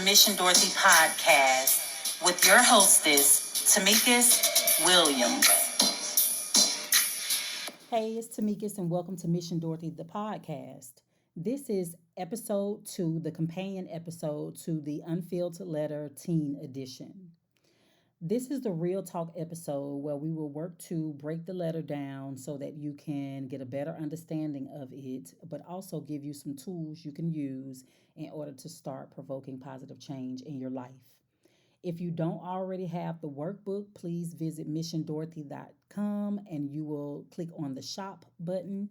Mission Dorothy podcast with your hostess, Tamikis Williams. Hey, it's Tamikis, and welcome to Mission Dorothy, the podcast. This is episode 2, the companion episode to the Unfiltered Letter Teen Edition. This is the real talk episode where we will work to break the letter down so that you can get a better understanding of it, but also give you some tools you can use in order to start provoking positive change in your life. If you don't already have the workbook, please visit missiondorothy.com and you will click on the shop button.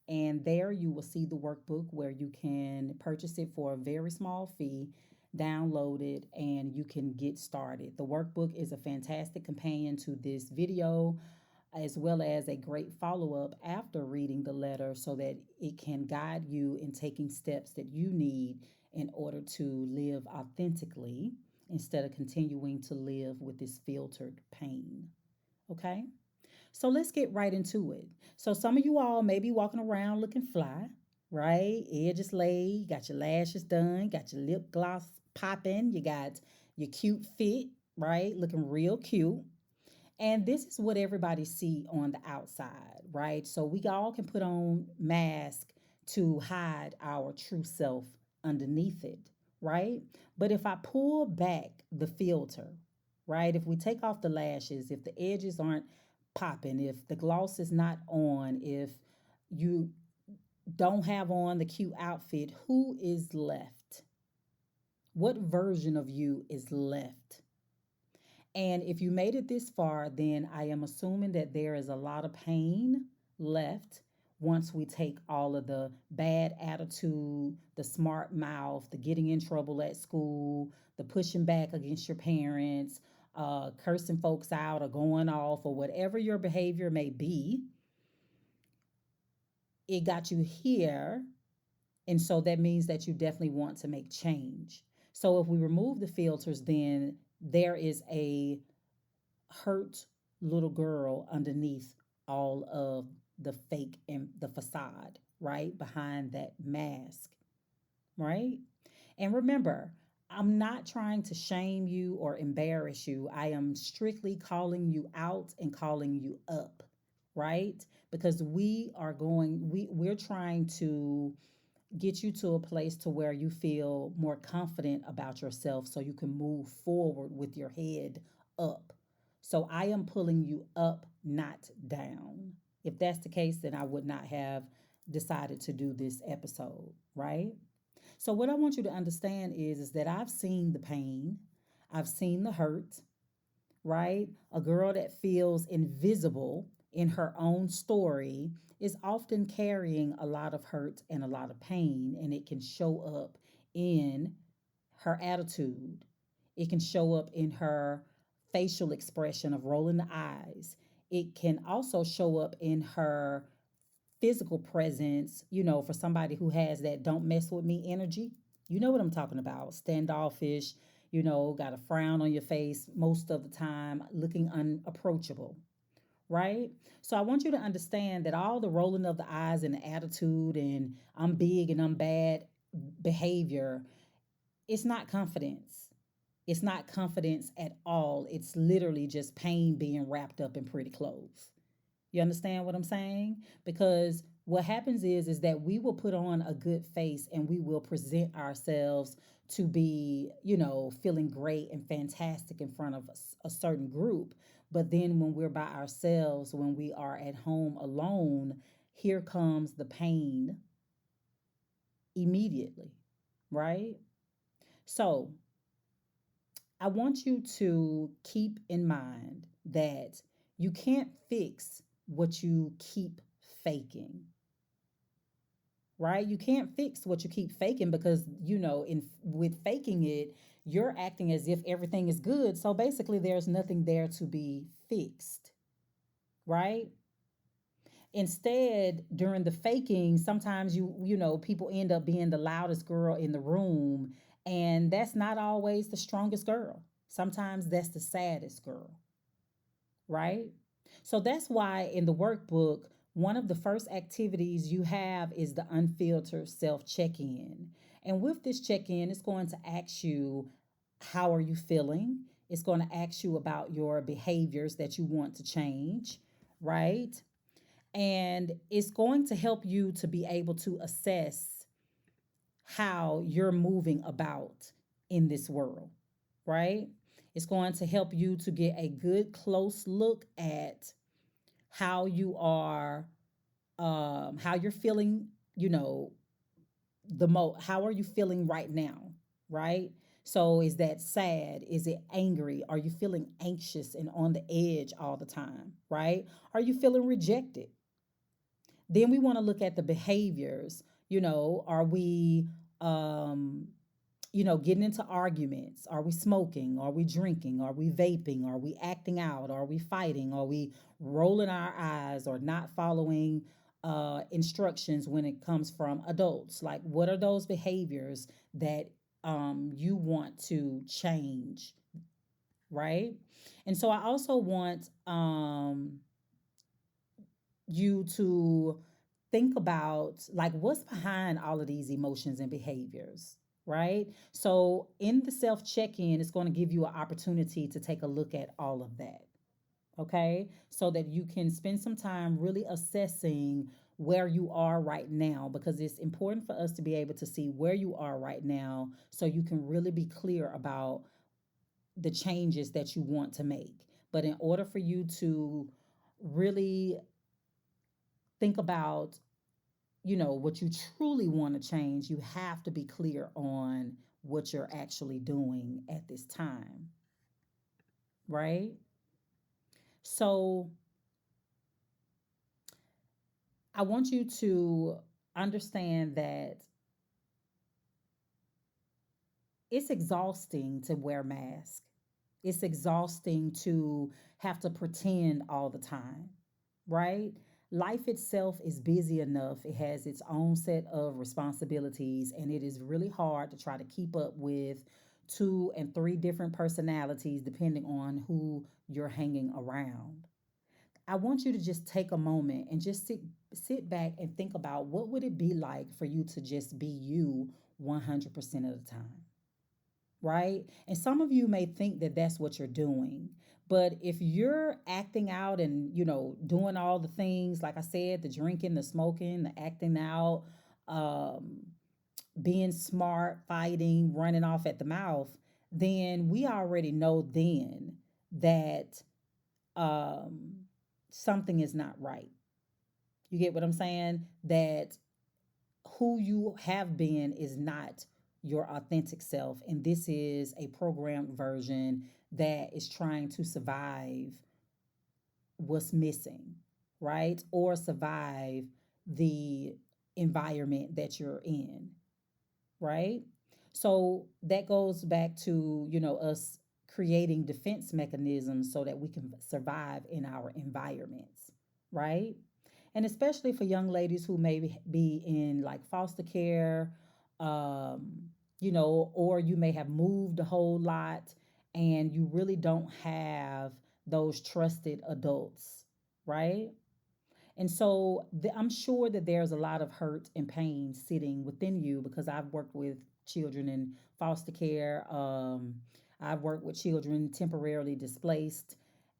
And there you will see the workbook where you can purchase it for a very small fee, download it, and you can get started. The workbook is a fantastic companion to this video, as well as a great follow up after reading the letter so that it can guide you in taking steps that you need in order to live authentically instead of continuing to live with this filtered pain. Okay? So let's get right into it. So some of you all may be walking around looking fly, right? Edges laid, got your lashes done, got your lip gloss popping, you got your cute fit, right? Looking real cute. And this is what everybody see on the outside, right? So we all can put on masks to hide our true self underneath it, right? But if I pull back the filter, right? If we take off the lashes, if the edges aren't popping, if the gloss is not on, if you don't have on the cute outfit, who is left? What version of you is left? And if you made it this far, then I am assuming that there is a lot of pain left once we take all of the bad attitude, the smart mouth, the getting in trouble at school, the pushing back against your parents, cursing folks out or going off or whatever your behavior may be. It got you here. And so that means that you definitely want to make change. So if we remove the filters, then there is a hurt little girl underneath all of the fake and the facade, right? Behind that mask, right? And remember, I'm not trying to shame you or embarrass you. I am strictly calling you out and calling you up, right? Because we're trying to get you to a place to where you feel more confident about yourself so you can move forward with your head up. So I am pulling you up, not down. If that's the case, then I would not have decided to do this episode, right? So what I want you to understand is that I've seen the pain, I've seen the hurt, right? A girl that feels invisible in her own story is often carrying a lot of hurt and a lot of pain, and it can show up in her attitude. It can show up in her facial expression of rolling the eyes. It can also show up in her physical presence, for somebody who has that don't mess with me energy. You know what I'm talking about. Standoffish, got a frown on your face most of the time, looking unapproachable, right? So I want you to understand that all the rolling of the eyes and the attitude and I'm big and I'm bad behavior, it's not confidence. It's not confidence at all. It's literally just pain being wrapped up in pretty clothes. You understand what I'm saying? Because what happens is that we will put on a good face and we will present ourselves to be, feeling great and fantastic in front of a certain group. But then when we're by ourselves, when we are at home alone, here comes the pain immediately, right? So I want you to keep in mind that you can't fix what you keep faking, right? You can't fix what you keep faking because, in with faking it, you're acting as if everything is good. So basically there's nothing there to be fixed, right? Instead, during the faking, sometimes people end up being the loudest girl in the room, and that's not always the strongest girl. Sometimes that's the saddest girl, right? So that's why in the workbook, one of the first activities you have is the unfiltered self check in. And with this check in, it's going to ask you how are you feeling? It's going to ask you about your behaviors that you want to change, right? And it's going to help you to be able to assess how you're moving about in this world, right? It's going to help you to get a good close look at how you are, how you're feeling, you know, how are you feeling right now, right? So is that sad? Is it angry? Are you feeling anxious and on the edge all the time, right? Are you feeling rejected? Then we want to look at the behaviors. Are we um getting into arguments? Are we smoking? Are we drinking? Are we vaping? Are we acting out? Are we fighting? Are we rolling our eyes or not following instructions when it comes from adults? Like, what are those behaviors that you want to change, right? And so I also want you to think about, like, what's behind all of these emotions and behaviors, right? So in the self check-in, it's going to give you an opportunity to take a look at all of that, okay? So that you can spend some time really assessing where you are right now, because it's important for us to be able to see where you are right now so you can really be clear about the changes that you want to make. But in order for you to really think about, what you truly want to change, you have to be clear on what you're actually doing at this time, right? So I want you to understand that it's exhausting to wear masks. It's exhausting to have to pretend all the time, right? Life itself is busy enough. It has its own set of responsibilities, and it is really hard to try to keep up with two and three different personalities depending on who you're hanging around. I want you to just take a moment and just sit back and think about, what would it be like for you to just be you 100% of the time, right? And some of you may think that that's what you're doing. But if you're acting out and, doing all the things, like I said, the drinking, the smoking, the acting out, um, being smart, fighting, running off at the mouth, then we already know then that um, something is not right. You get what I'm saying? That who you have been is not your authentic self. And this is a programmed version that is trying to survive what's missing, right? Or survive the environment that you're in, right? So that goes back to, us creating defense mechanisms so that we can survive in our environments, right? And especially for young ladies who may be in like foster care, um, or you may have moved a whole lot and you really don't have those trusted adults, right? And so I'm sure that there's a lot of hurt and pain sitting within you, because I've worked with children in foster care. I've worked with children temporarily displaced,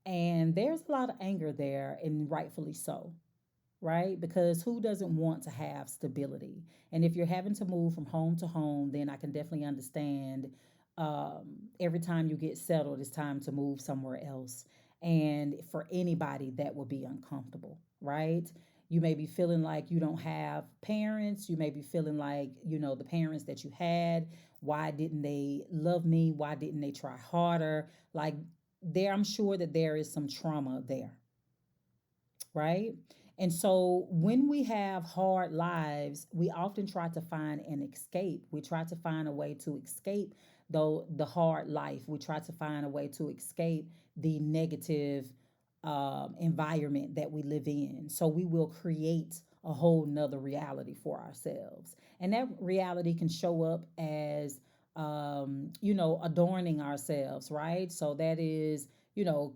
and there's a lot of anger there, and rightfully so, right? Because who doesn't want to have stability? And if you're having to move from home to home, then I can definitely understand. Every time you get settled, it's time to move somewhere else. And for anybody, that will be uncomfortable, right? You may be feeling like you don't have parents. You may be feeling like, the parents that you had, why didn't they love me? Why didn't they try harder? Like, I'm sure that there is some trauma there, right? And so when we have hard lives, we often try to find an escape. We try to find a way to escape though the hard life. We try to find a way to escape the negative environment that we live in. So we will create a whole nother reality for ourselves. And that reality can show up as adorning ourselves, right? So that is,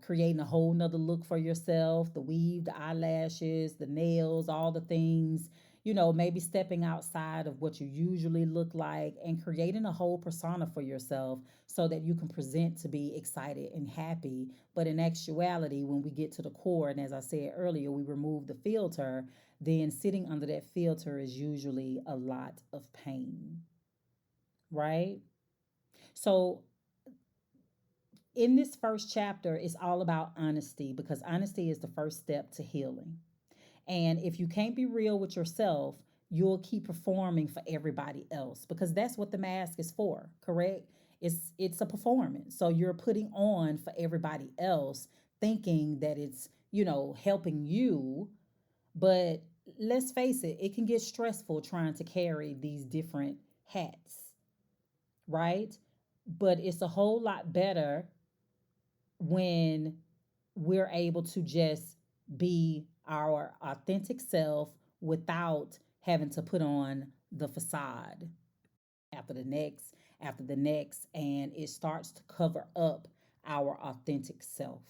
creating a whole nother look for yourself, the weave, the eyelashes, the nails, all the things, maybe stepping outside of what you usually look like and creating a whole persona for yourself so that you can present to be excited and happy. But in actuality, when we get to the core, and as I said earlier, we remove the filter, then sitting under that filter is usually a lot of pain, right? So in this first chapter, it's all about honesty because honesty is the first step to healing. And if you can't be real with yourself, you'll keep performing for everybody else because that's what the mask is for, correct? It's a performance. So you're putting on for everybody else thinking that it's, helping you, but let's face it, it can get stressful trying to carry these different hats, right? But it's a whole lot better when we're able to just be our authentic self without having to put on the facade after the next, after the next, and it starts to cover up our authentic self,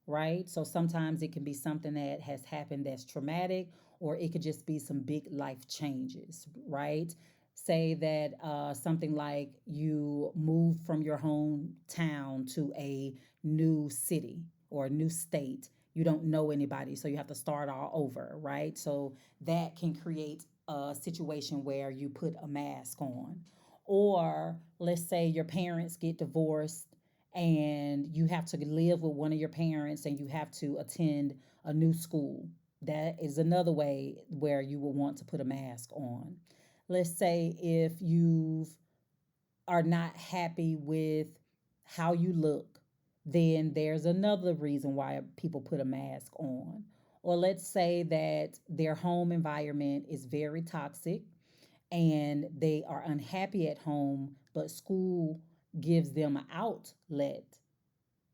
right? So sometimes it can be something that has happened that's traumatic, or it could just be some big life changes, right? Say that something like you move from your hometown to a new city or a new state. You don't know anybody, so you have to start all over, right? So that can create a situation where you put a mask on. Or let's say your parents get divorced and you have to live with one of your parents and you have to attend a new school. That is another way where you will want to put a mask on. Let's say if you are not happy with how you look, then there's another reason why people put a mask on. Or let's say that their home environment is very toxic and they are unhappy at home, but school gives them an outlet.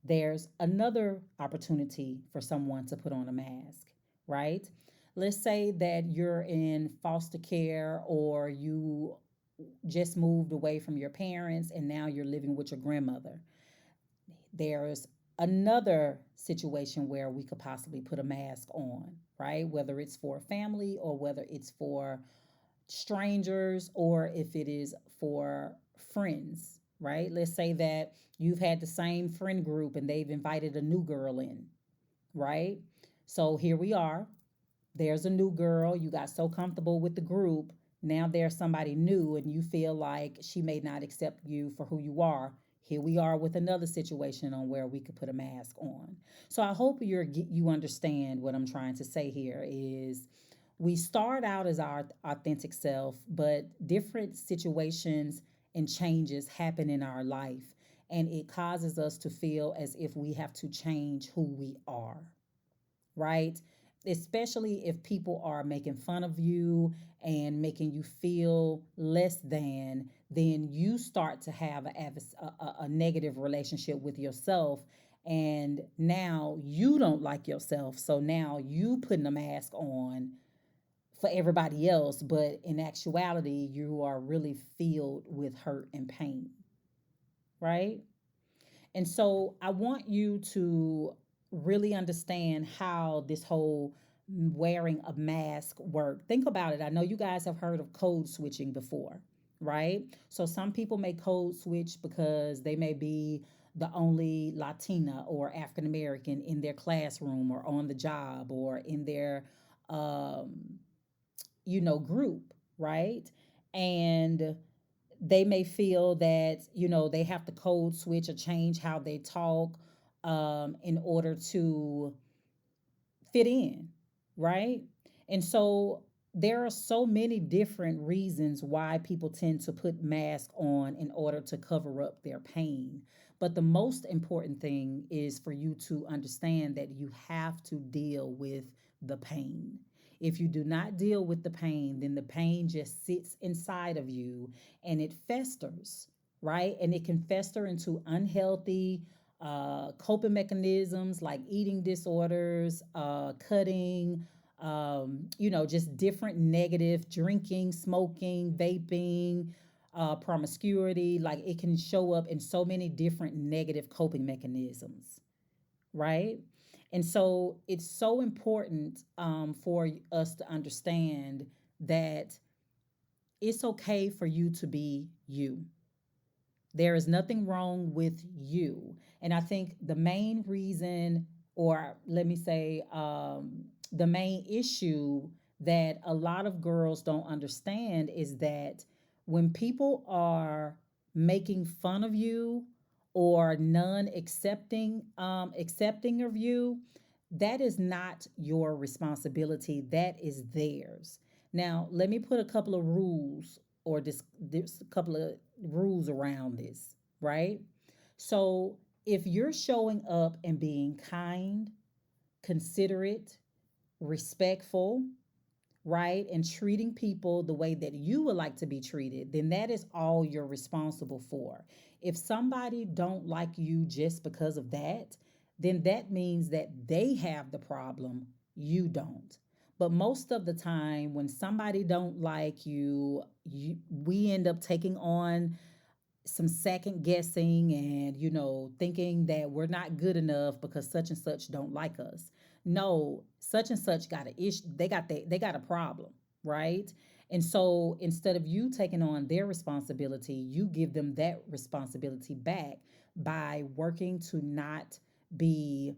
There's another opportunity for someone to put on a mask, right? Let's say that you're in foster care or you just moved away from your parents and now you're living with your grandmother. There's another situation where we could possibly put a mask on, right? Whether it's for family or whether it's for strangers or if it is for friends, right? Let's say that you've had the same friend group and they've invited a new girl in, right? So here we are. There's a new girl. You got so comfortable with the group. Now there's somebody new and you feel like she may not accept you for who you are. Here we are with another situation on where we could put a mask on. So I hope you understand what I'm trying to say here is we start out as our authentic self, but different situations and changes happen in our life, and it causes us to feel as if we have to change who we are, right? Especially if people are making fun of you and making you feel less than, then you start to have a negative relationship with yourself. And now you don't like yourself. So now you putting a mask on for everybody else, but in actuality, you are really filled with hurt and pain, right? And so I want you to really understand how this whole wearing a mask work. Think about it. I know you guys have heard of code switching before, right? So some people may code switch because they may be the only Latina or African American in their classroom or on the job or in their um, group, right? And they may feel that, they have to code switch or change how they talk in order to fit in, right? And so there are so many different reasons why people tend to put masks on in order to cover up their pain. But the most important thing is for you to understand that you have to deal with the pain. If you do not deal with the pain, then the pain just sits inside of you and it festers, right? And it can fester into unhealthy coping mechanisms like eating disorders, cutting, just different negative drinking, smoking, vaping, promiscuity. Like it can show up in so many different negative coping mechanisms, right? And so it's so important for us to understand that it's okay for you to be you. There is nothing wrong with you. And I think the main reason, or let me say, the main issue that a lot of girls don't understand is that when people are making fun of you or none accepting of you, that is not your responsibility. That is theirs. Now, let me put a couple of rules or this couple of rules around this, right? So, if you're showing up and being kind, considerate, respectful, right, and treating people the way that you would like to be treated, then that is all you're responsible for. If somebody don't like you just because of that, then that means that they have the problem, you don't. But most of the time when somebody don't like we end up taking on some second guessing and thinking that we're not good enough because such and such don't like us. No, such and such got an issue. They got a problem, right? And so instead of you taking on their responsibility, you give them that responsibility back by working to not be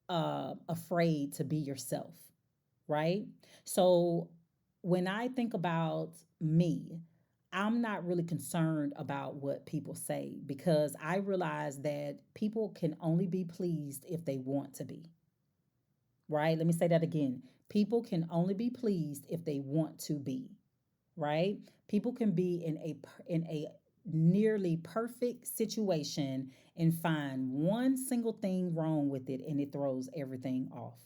afraid to be yourself, right? So when I think about me, I'm not really concerned about what people say because I realize that people can only be pleased if they want to be, right? Let me say that again. People can only be pleased if they want to be, right? People can be in a nearly perfect situation and find one single thing wrong with it and it throws everything off,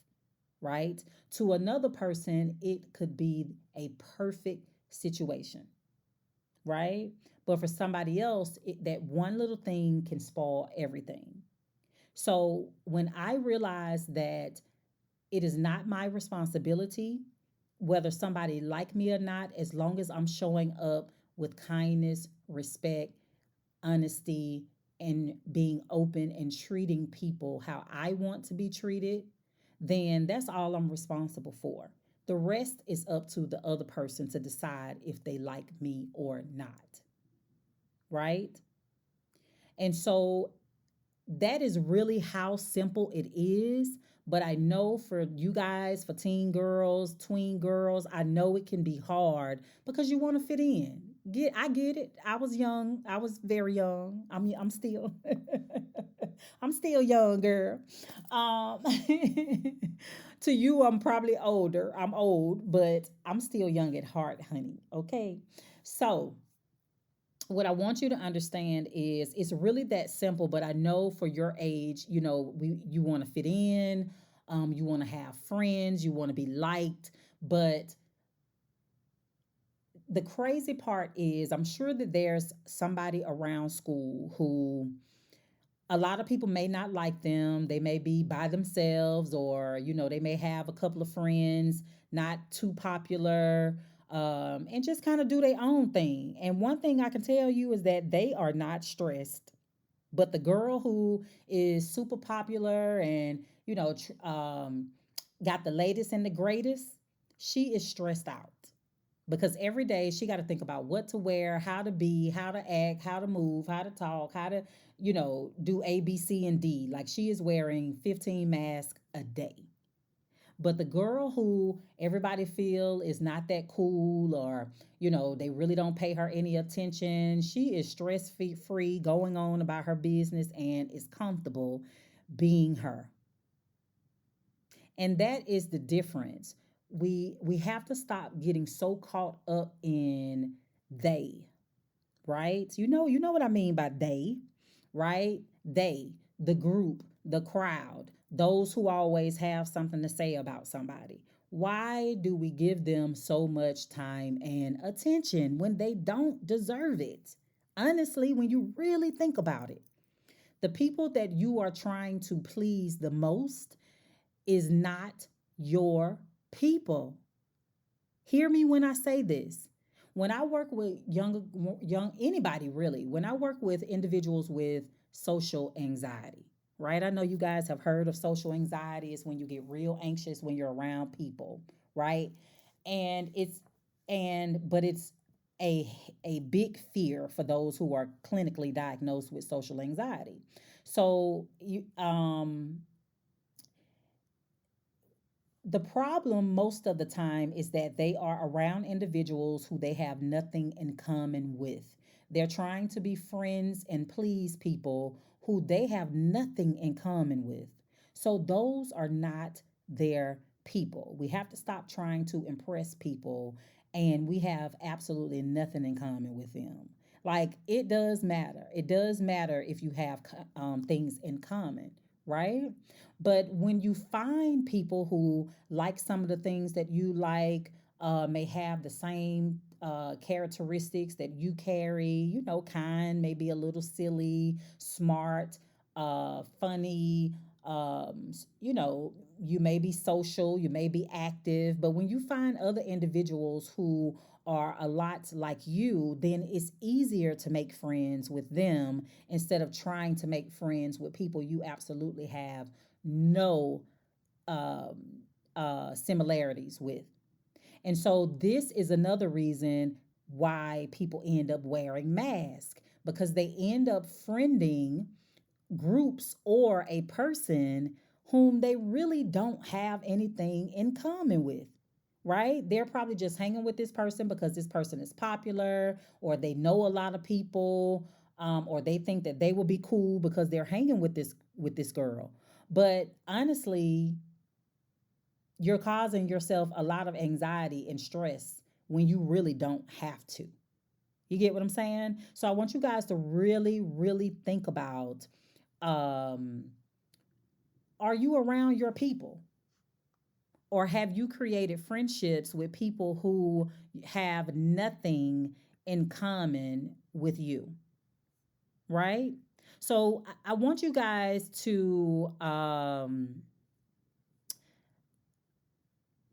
right? To another person, it could be a perfect situation, right? But for somebody else, that one little thing can spoil everything. So when I realize that it is not my responsibility whether somebody like me or not, as long as I'm showing up with kindness, respect, honesty, and being open and treating people how I want to be treated, then that's all I'm responsible for. The rest is up to the other person to decide if they like me or not, right? And so that is really how simple it is. But I know for you guys, for teen girls, tween girls, I know it can be hard because you want to fit in. I get it. I was young. I was very young. I'm still I'm still young, girl. Um, to you, I'm probably older. I'm old, but I'm still young at heart, honey. Okay, so what I want you to understand is it's really that simple, but I know for your age, you want to fit in, you want to have friends, you want to be liked, but the crazy part is I'm sure that there's somebody around school who a lot of people may not like them. They may be by themselves, or they may have a couple of friends, not too popular, and just kind of do their own thing. And one thing I can tell you is that they are not stressed. But the girl who is super popular and got the latest and the greatest, she is stressed out because every day she got to think about what to wear, how to be, how to act, how to move, how to talk, how to, do A, B, C, and D. Like she is wearing 15 masks a day. But the girl who everybody feel is not that cool, or they really don't pay her any attention, she is stress free, going on about her business and is comfortable being her. And that is the difference. We have to stop getting so caught up in they, right? You know what I mean by they, right? They, the group, the crowd, those who always have something to say about somebody. Why do we give them so much time and attention when they don't deserve it? Honestly, when you really think about it, the people that you are trying to please the most is not your people. Hear me when I say this. When I work with young anybody really, when I work with individuals with social anxiety, right? I know you guys have heard of social anxiety. It's when you get real anxious when you're around people, right? And it's a a big fear for those who are clinically diagnosed with social anxiety. So the problem most of the time is that they are around individuals who they have nothing in common with. They're trying to be friends and please people who they have nothing in common with. So those are not their people. We have to stop trying to impress people and we have absolutely nothing in common with them. Like it does matter. It does matter if you have things in common, right? But when you find people who like some of the things that you like, may have the same characteristics that you carry, kind, maybe a little silly, smart, funny, you may be social, you may be active, but when you find other individuals who are a lot like you, then it's easier to make friends with them instead of trying to make friends with people you absolutely have no um, similarities with. And so, this is another reason why people end up wearing masks because they end up friending groups or a person whom they really don't have anything in common with, right? They're probably just hanging with this person because this person is popular or they know a lot of people, or they think that they will be cool because they're hanging with this girl. But honestly, you're causing yourself a lot of anxiety and stress when you really don't have to. You get what I'm saying? So I want you guys to really, really think about, um, are you around your people? Or have you created friendships with people who have nothing in common with you? Right? So I want you guys to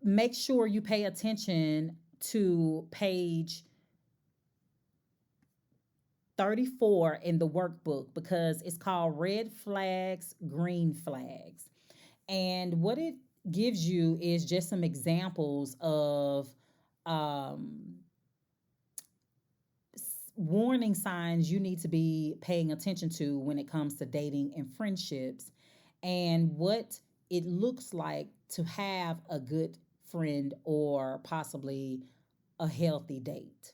make sure you pay attention to page 34 in the workbook because it's called Red Flags, Green Flags. And what it gives you is just some examples of um, warning signs you need to be paying attention to when it comes to dating and friendships, and what it looks like to have a good friend or possibly a healthy date,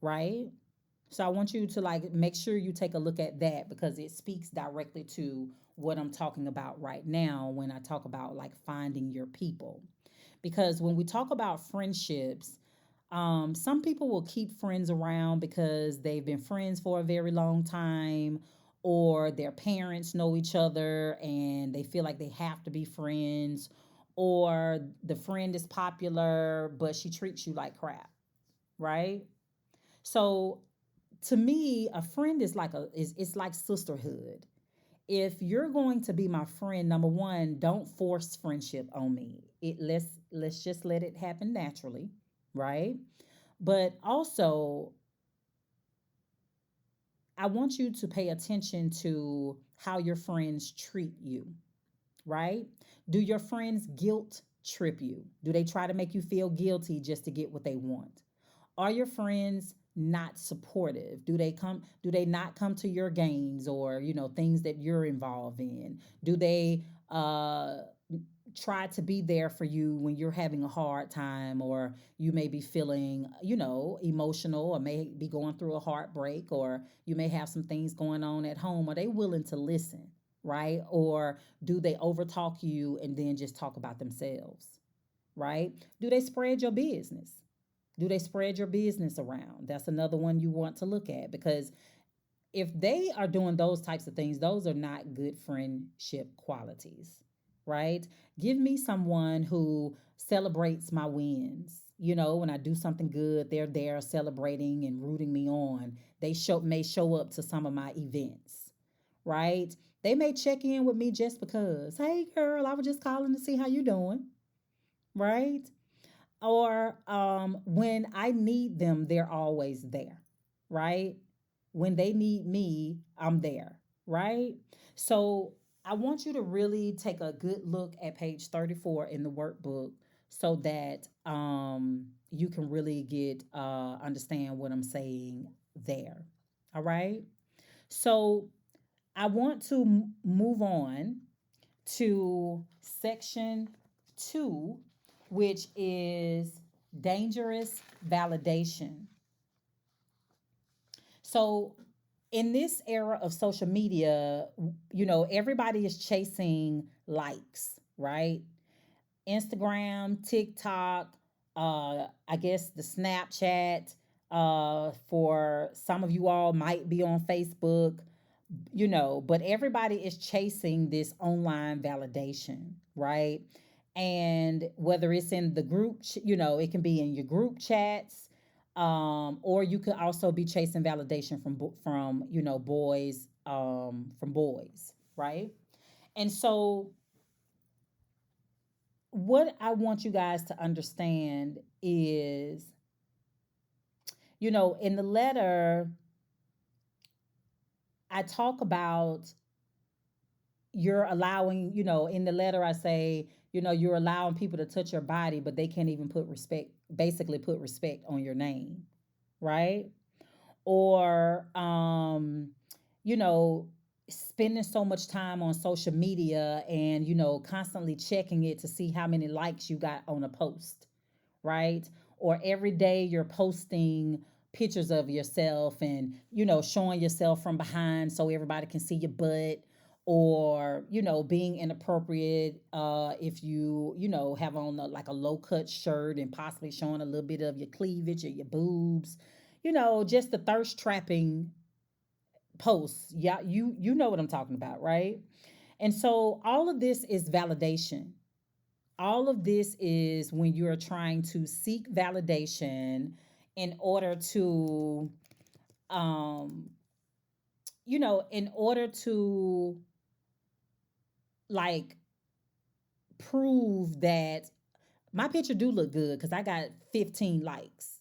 right? So I want you to like make sure you take a look at that because it speaks directly to what I'm talking about right now when I talk about like finding your people. Because when we talk about friendships, some people will keep friends around because they've been friends for a very long time, or their parents know each other and they feel like they have to be friends, or the friend is popular, but she treats you like crap, right? So to me, a friend is like it's like sisterhood. If you're going to be my friend, number one, don't force friendship on me. Let's just let it happen naturally, right? But also, I want you to pay attention to how your friends treat you, right? Do your friends guilt trip you? Do they try to make you feel guilty just to get what they want? Are your friends not supportive? Do they not come to your games or, things that you're involved in? Do they try to be there for you when you're having a hard time, or you may be feeling, emotional, or may be going through a heartbreak, or you may have some things going on at home? Are they willing to listen, right? Or do they overtalk you and then just talk about themselves, right? Do they spread your business? Do they spread your business around? That's another one you want to look at because if they are doing those types of things, those are not good friendship qualities, right? Give me someone who celebrates my wins. When I do something good, they're there celebrating and rooting me on. They may show up to some of my events, right? They may check in with me just because, hey girl, I was just calling to see how you doing, right? Or when I need them, they're always there, right? When they need me, I'm there, right? So I want you to really take a good look at page 34 in the workbook so that you can really get understand what I'm saying there. All right. So I want to move on to section 2, which is dangerous validation. So in this era of social media, everybody is chasing likes, right? Instagram, TikTok, I guess the Snapchat. For some of you all might be on Facebook, but everybody is chasing this online validation, right? And whether it's in the group, it can be in your group chats, or you could also be chasing validation from boys, from boys, right? And so what I want you guys to understand is, in the letter, I talk about you're allowing, in the letter, I say, you're allowing people to touch your body, but they can't even basically put respect on your name, right? Or, you know, spending so much time on social media and, constantly checking it to see how many likes you got on a post, right? Or every day you're posting pictures of yourself and, showing yourself from behind so everybody can see your butt, or, being inappropriate if you have on like a low cut shirt and possibly showing a little bit of your cleavage or your boobs, just the thirst trapping posts. Yeah, you know what I'm talking about, right? And so all of this is validation. All of this is when you're trying to seek validation in order to um in order to, like, prove that my picture do look good because I got 15 likes,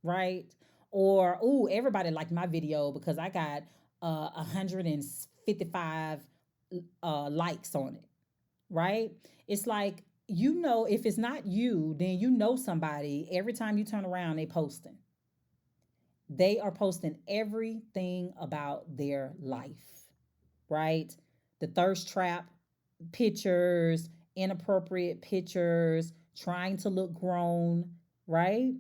right? Or, oh, everybody liked my video because I got 155 likes on it, right? It's like, if it's not you, then somebody, every time you turn around, they are posting everything about their life, right? The thirst trap pictures, inappropriate pictures, trying to look grown, right?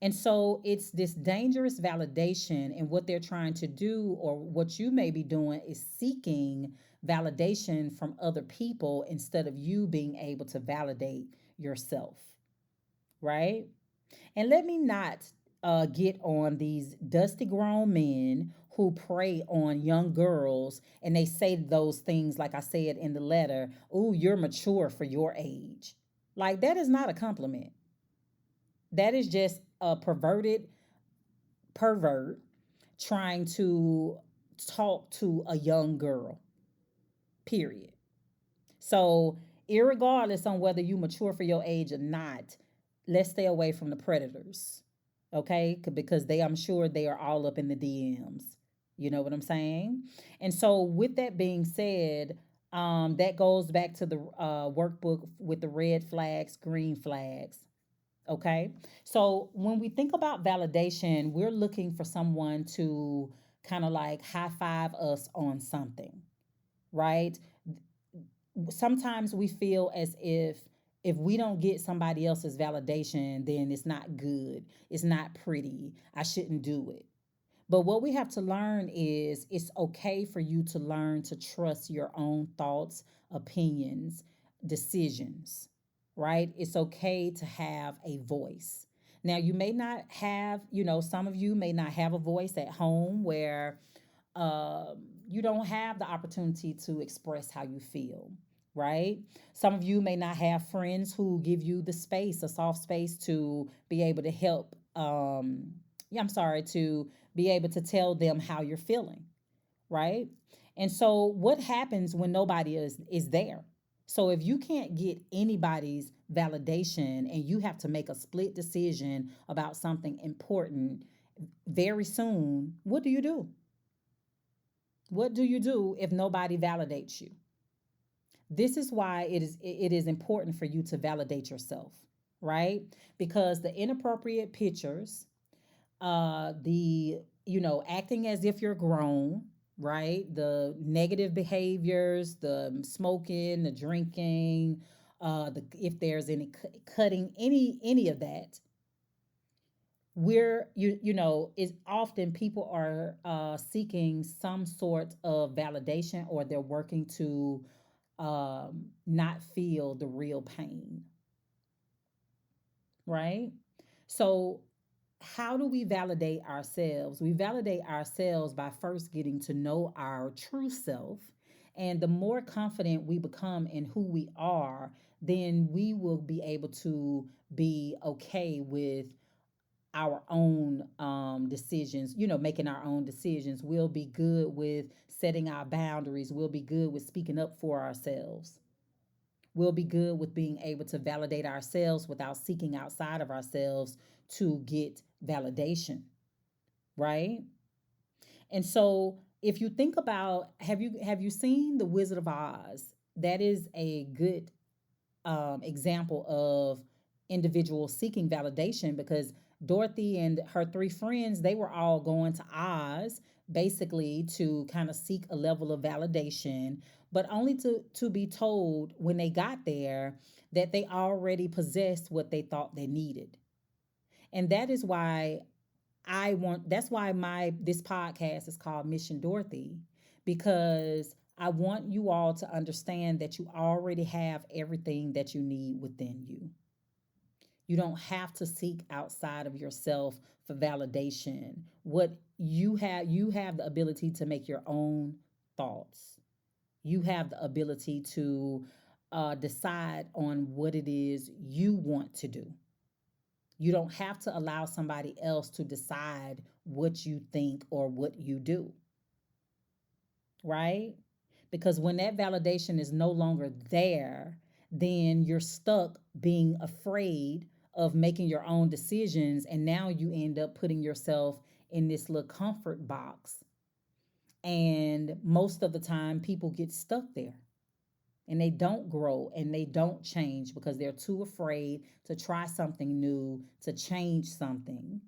And so it's this dangerous validation. And what they're trying to do, or what you may be doing, is seeking validation from other people instead of you being able to validate yourself, right? And let me not get on these dusty grown men who prey on young girls and they say those things, like I said in the letter, "Ooh, you're mature for your age." Like, that is not a compliment. That is just a pervert trying to talk to a young girl, period. So, irregardless on whether you mature for your age or not, let's stay away from the predators, okay? Because I'm sure they are all up in the DMs. You know what I'm saying? And so, with that being said, that goes back to the workbook with the red flags, green flags. Okay. So, when we think about validation, we're looking for someone to kind of like high five us on something, right? Sometimes we feel as if we don't get somebody else's validation, then it's not good, it's not pretty, I shouldn't do it. But what we have to learn is it's okay for you to learn to trust your own thoughts, opinions, decisions, right? It's okay to have a voice. Now, you may not have, some of you may not have a voice at home where you don't have the opportunity to express how you feel, right? Some of you may not have friends who give you the space, a soft space to be able to help. Yeah, I'm sorry, to be able to tell them how you're feeling, right? And so, what happens when nobody is there? So if you can't get anybody's validation and you have to make a split decision about something important very soon, what do you do? What do you do if nobody validates you? This is why it is important for you to validate yourself, right? Because the inappropriate pictures, the acting as if you're grown, right? The negative behaviors, the smoking, the drinking, if there's any cutting, any of that, we're you know is often people are seeking some sort of validation, or they're working to not feel the real pain, right? So how do we validate ourselves? We validate ourselves by first getting to know our true self. And the more confident we become in who we are, then we will be able to be okay with our own decisions, making our own decisions. We'll be good with setting our boundaries. We'll be good with speaking up for ourselves. We'll be good with being able to validate ourselves without seeking outside of ourselves to get validation, right? And so if you think about, have you seen The Wizard of Oz? That is a good example of individuals seeking validation, because Dorothy and her three friends, they were all going to Oz basically to kind of seek a level of validation, but only to be told when they got there that they already possessed what they thought they needed. And that is why that's why my this podcast is called Mission Dorothy, because I want you all to understand that you already have everything that you need within you. You don't have to seek outside of yourself for validation. What you have the ability to make your own thoughts. You have the ability to decide on what it is you want to do. You don't have to allow somebody else to decide what you think or what you do, right? Because when that validation is no longer there, then you're stuck being afraid of making your own decisions. And now you end up putting yourself in this little comfort box. And most of the time, people get stuck there and they don't grow and they don't change because they're too afraid to try something new, to change something.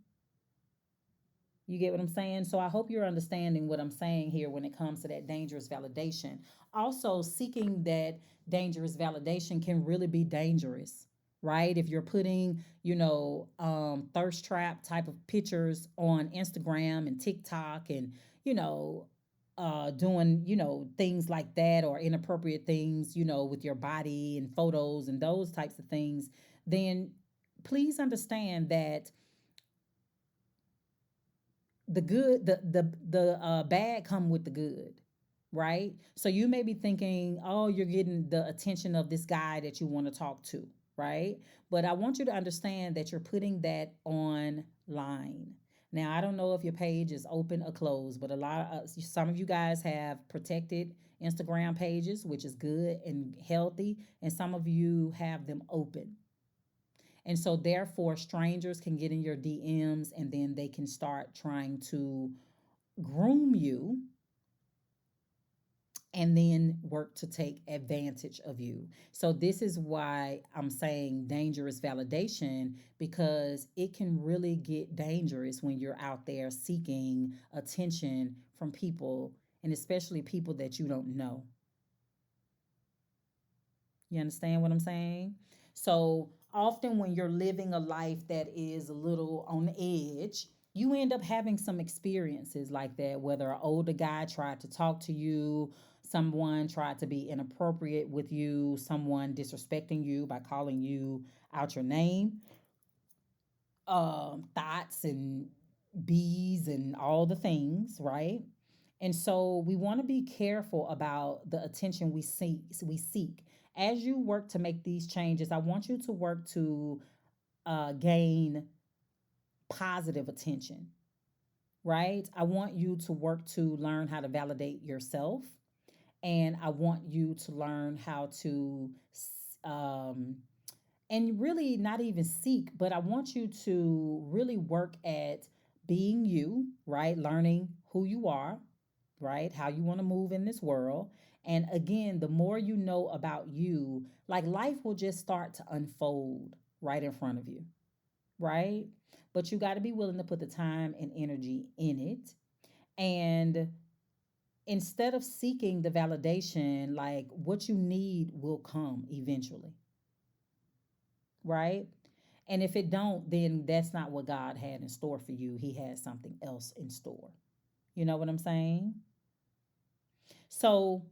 You get what I'm saying? So I hope you're understanding what I'm saying here when it comes to that dangerous validation. Also, seeking that dangerous validation can really be dangerous, right? If you're putting, thirst trap type of pictures on Instagram and TikTok, and, doing, things like that, or inappropriate things, with your body and photos and those types of things, then please understand that the bad come with the good, right? So you may be thinking, oh, you're getting the attention of this guy that you want to talk to, right? But I want you to understand that you're putting that online. Now, I don't know if your page is open or closed, but some of you guys have protected Instagram pages, which is good and healthy, and some of you have them open. And so, therefore, strangers can get in your DMs and then they can start trying to groom you and then work to take advantage of you. So, this is why I'm saying dangerous validation, because it can really get dangerous when you're out there seeking attention from people, and especially people that you don't know. You understand what I'm saying? So often when you're living a life that is a little on the edge, you end up having some experiences like that, whether an older guy tried to talk to you, someone tried to be inappropriate with you, someone disrespecting you by calling you out your name, thoughts and bees and all the things, right? And so we want to be careful about the attention we seek. As you work to make these changes, I want you to work to gain positive attention, right? I want you to work to learn how to validate yourself. And I want you to learn how to, um, and really not even seek, but I want you to really work at being you, right? Learning who you are, right? How you want to move in this world. And again, the more you know about you, like life will just start to unfold. right in front of you, right? But you got to be willing to put the time and energy in it. And instead of seeking the validation, like what you need will come eventually, right? And if it don't, then that's not what God had in store for you. He had something else in store. You know what I'm saying? So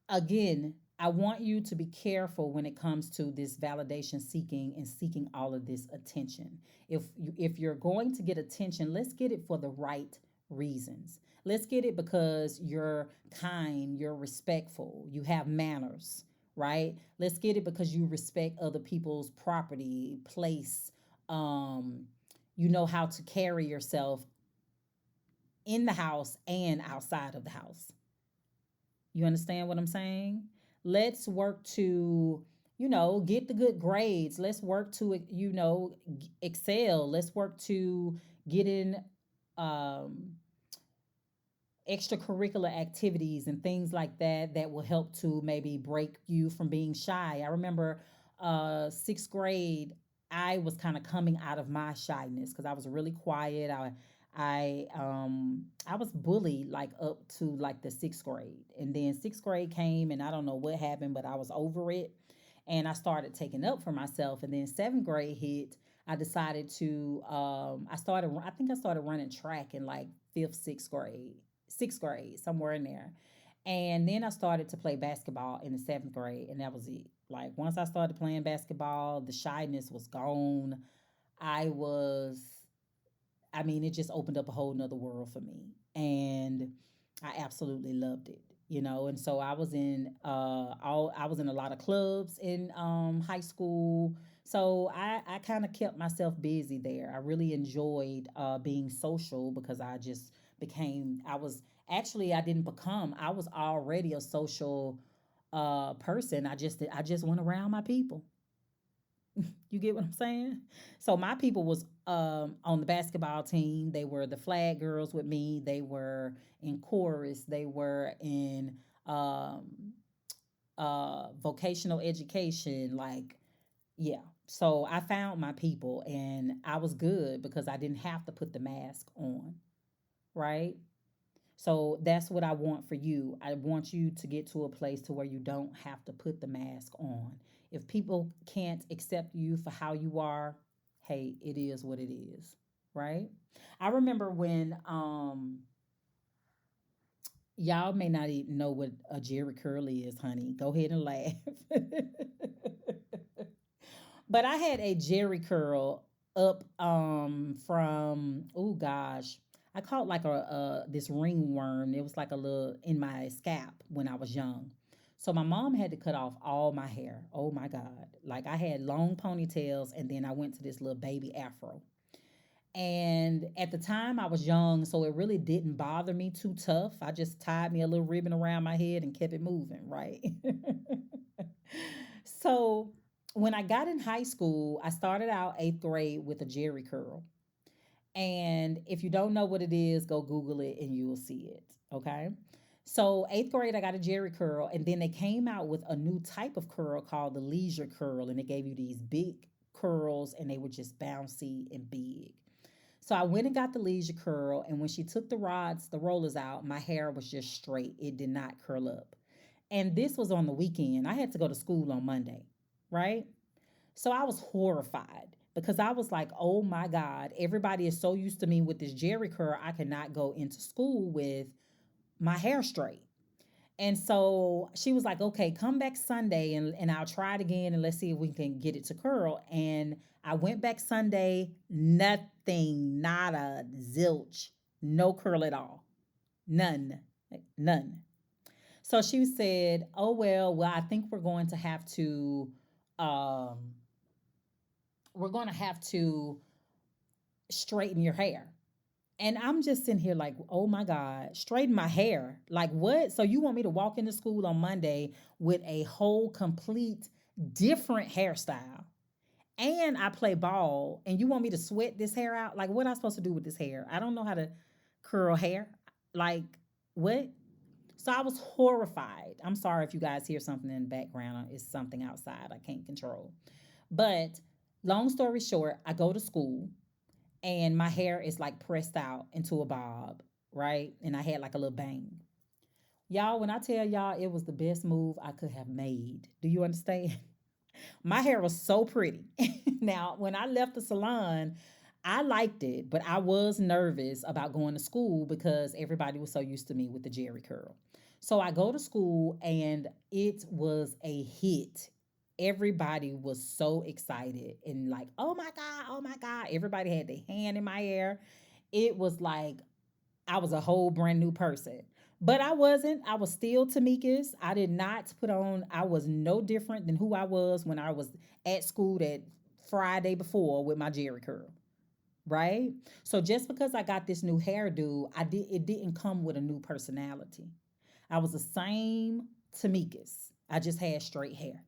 again, I want you to be careful when it comes to this validation seeking and seeking all of this attention. If you're going to get attention, let's get it for the right reasons. Let's get it because you're kind, you're respectful, you have manners, right? Let's get it because you respect other people's property, place, um, you know how to carry yourself in the house and outside of the house. You understand what I'm saying? Let's work to, get the good grades. Let's work to, excel. Let's work to get in um, extracurricular activities and things like that that will help to maybe break you from being shy. I remember sixth grade, I was kind of coming out of my shyness because I was really quiet. I was bullied like up to like the sixth grade. And then sixth grade came and I don't know what happened, but I was over it. And I started taking up for myself. And then seventh grade hit. I decided to I think I started running track in like fifth, sixth grade, somewhere in there. And then I started to play basketball in the seventh grade, and that was it. Like once I started playing basketball, the shyness was gone. I was, I mean, it just opened up a whole nother world for me. And I absolutely loved it, And so I was in a lot of clubs in high school. So I kind of kept myself busy there. I really enjoyed being social because I was actually, I didn't become, I was already a social person. I just went around my people. You get what I'm saying? So my people was on the basketball team. They were the flag girls with me. They were in chorus. They were in um, vocational education. Like, yeah. So I found my people, and I was good because I didn't have to put the mask on, right? So that's what I want for you. I want you to get to a place to where you don't have to put the mask on. If people can't accept you for how you are, hey, it is what it is, right? I remember when y'all may not even know what a Jerry Curly is, honey. Go ahead and laugh. But I had a Jerry curl up from, oh gosh, I caught like a this ringworm. It was like a little in my scalp when I was young. So my mom had to cut off all my hair. Oh my God. Like I had long ponytails and then I went to this little baby afro. And at the time I was young, so it really didn't bother me too tough. I just tied me a little ribbon around my head and kept it moving, right? So when I got in high school, I started out eighth grade with a Jerry curl. And if you don't know what it is, go Google it and you will see it. Okay. So eighth grade, I got a Jerry curl, and then they came out with a new type of curl called the leisure curl, and it gave you these big curls, and they were just bouncy and big. So I went and got the leisure curl, and when she took the rollers out, my hair was just straight. It did not curl up. And this was on the weekend. I had to go to school on Monday, right? So I was horrified because I was like, oh my God, everybody is so used to me with this Jerry curl. I cannot go into school with my hair straight. And so she was like, okay, come back Sunday and I'll try it again and let's see if we can get it to curl. And I went back Sunday, nothing, nada, zilch, no curl at all. None, none. So she said, oh, well, I think um, we're going to have to straighten your hair. And I'm just sitting here like, oh my God, straighten my hair. Like, what? So you want me to walk into school on Monday with a whole complete different hairstyle? And I play ball, and you want me to sweat this hair out? Like, what am I supposed to do with this hair? I don't know how to curl hair. Like, what? So I was horrified. I'm sorry if you guys hear something in the background. It's something outside I can't control. But long story short, I go to school and my hair is like pressed out into a bob, right? And I had like a little bang. Y'all, when I tell y'all it was the best move I could have made, do you understand? My hair was so pretty. Now, when I left the salon, I liked it, but I was nervous about going to school because everybody was so used to me with the Jerry curl. So I go to school and it was a hit. Everybody was so excited and like, oh my God, oh my God. Everybody had their hand in my hair. It was like I was a whole brand new person. But I wasn't. I was still Tamika's. I did not put on, I was no different than who I was when I was at school that Friday before with my Jerry curl. Right? So just because I got this new hairdo, it didn't come with a new personality. I was the same Tamika's. I just had straight hair.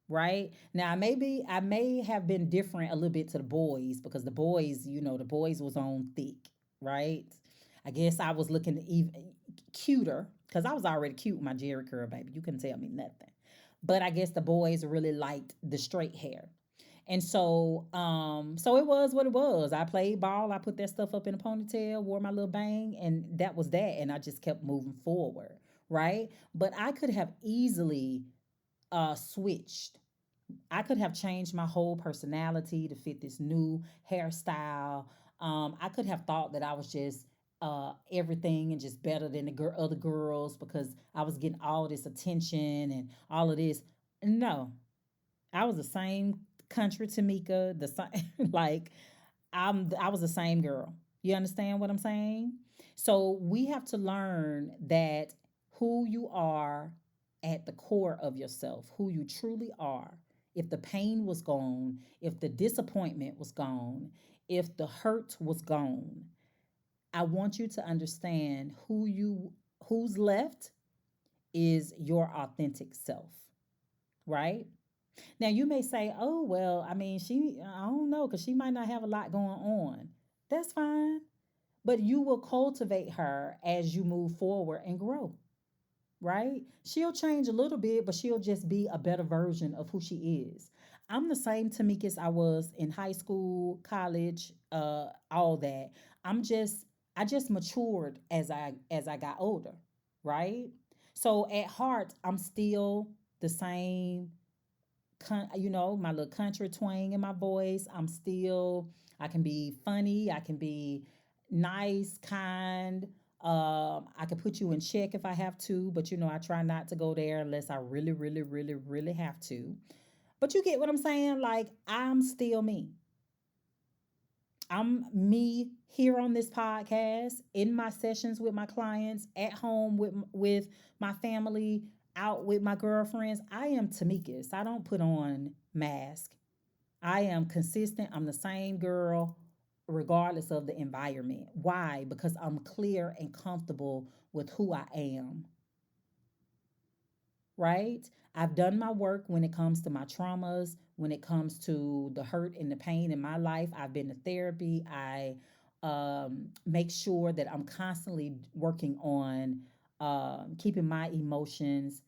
Right? Now maybe I may have been different a little bit to the boys because the boys, the boys was on thick, right? I guess I was looking even cuter because I was already cute with my Jerry curl, baby. You couldn't tell me nothing. But I guess the boys really liked the straight hair. And so it was what it was. I played ball, I put that stuff up in a ponytail, wore my little bang, and that was that. And I just kept moving forward, right? But I could have easily switched. I could have changed my whole personality to fit this new hairstyle. I could have thought that I was just everything and just better than the other girls because I was getting all this attention and all of this. No, I was the same country Tamika, the same like I was the same girl. You understand what I'm saying? So we have to learn that who you are at the core of yourself, who you truly are. If the pain was gone, if the disappointment was gone, if the hurt was gone, I want you to understand who's left is your authentic self, right? Now you may say, "Oh, well, I mean, I don't know cuz she might not have a lot going on." That's fine, but you will cultivate her as you move forward and grow, right? She'll change a little bit, but she'll just be a better version of who she is. I'm the same Tamika as I was in high school, college, all that. I'm just I just matured as I got older, right? So at heart, I'm still the same my little country twang in my voice. I can be funny, I can be nice, kind. I can put you in check if I have to, but I try not to go there unless I really, really, really, really have to. But you get what I'm saying? Like, I'm still me. I'm me here on this podcast, in my sessions with my clients, at home with my family, out with my girlfriends. I am Tamika's. I don't put on mask. I am consistent. I'm the same girl regardless of the environment. Why? Because I'm clear and comfortable with who I am, right? I've done my work when it comes to my traumas, when it comes to the hurt and the pain in my life. I've been to therapy. I make sure that I'm constantly working on keeping my emotions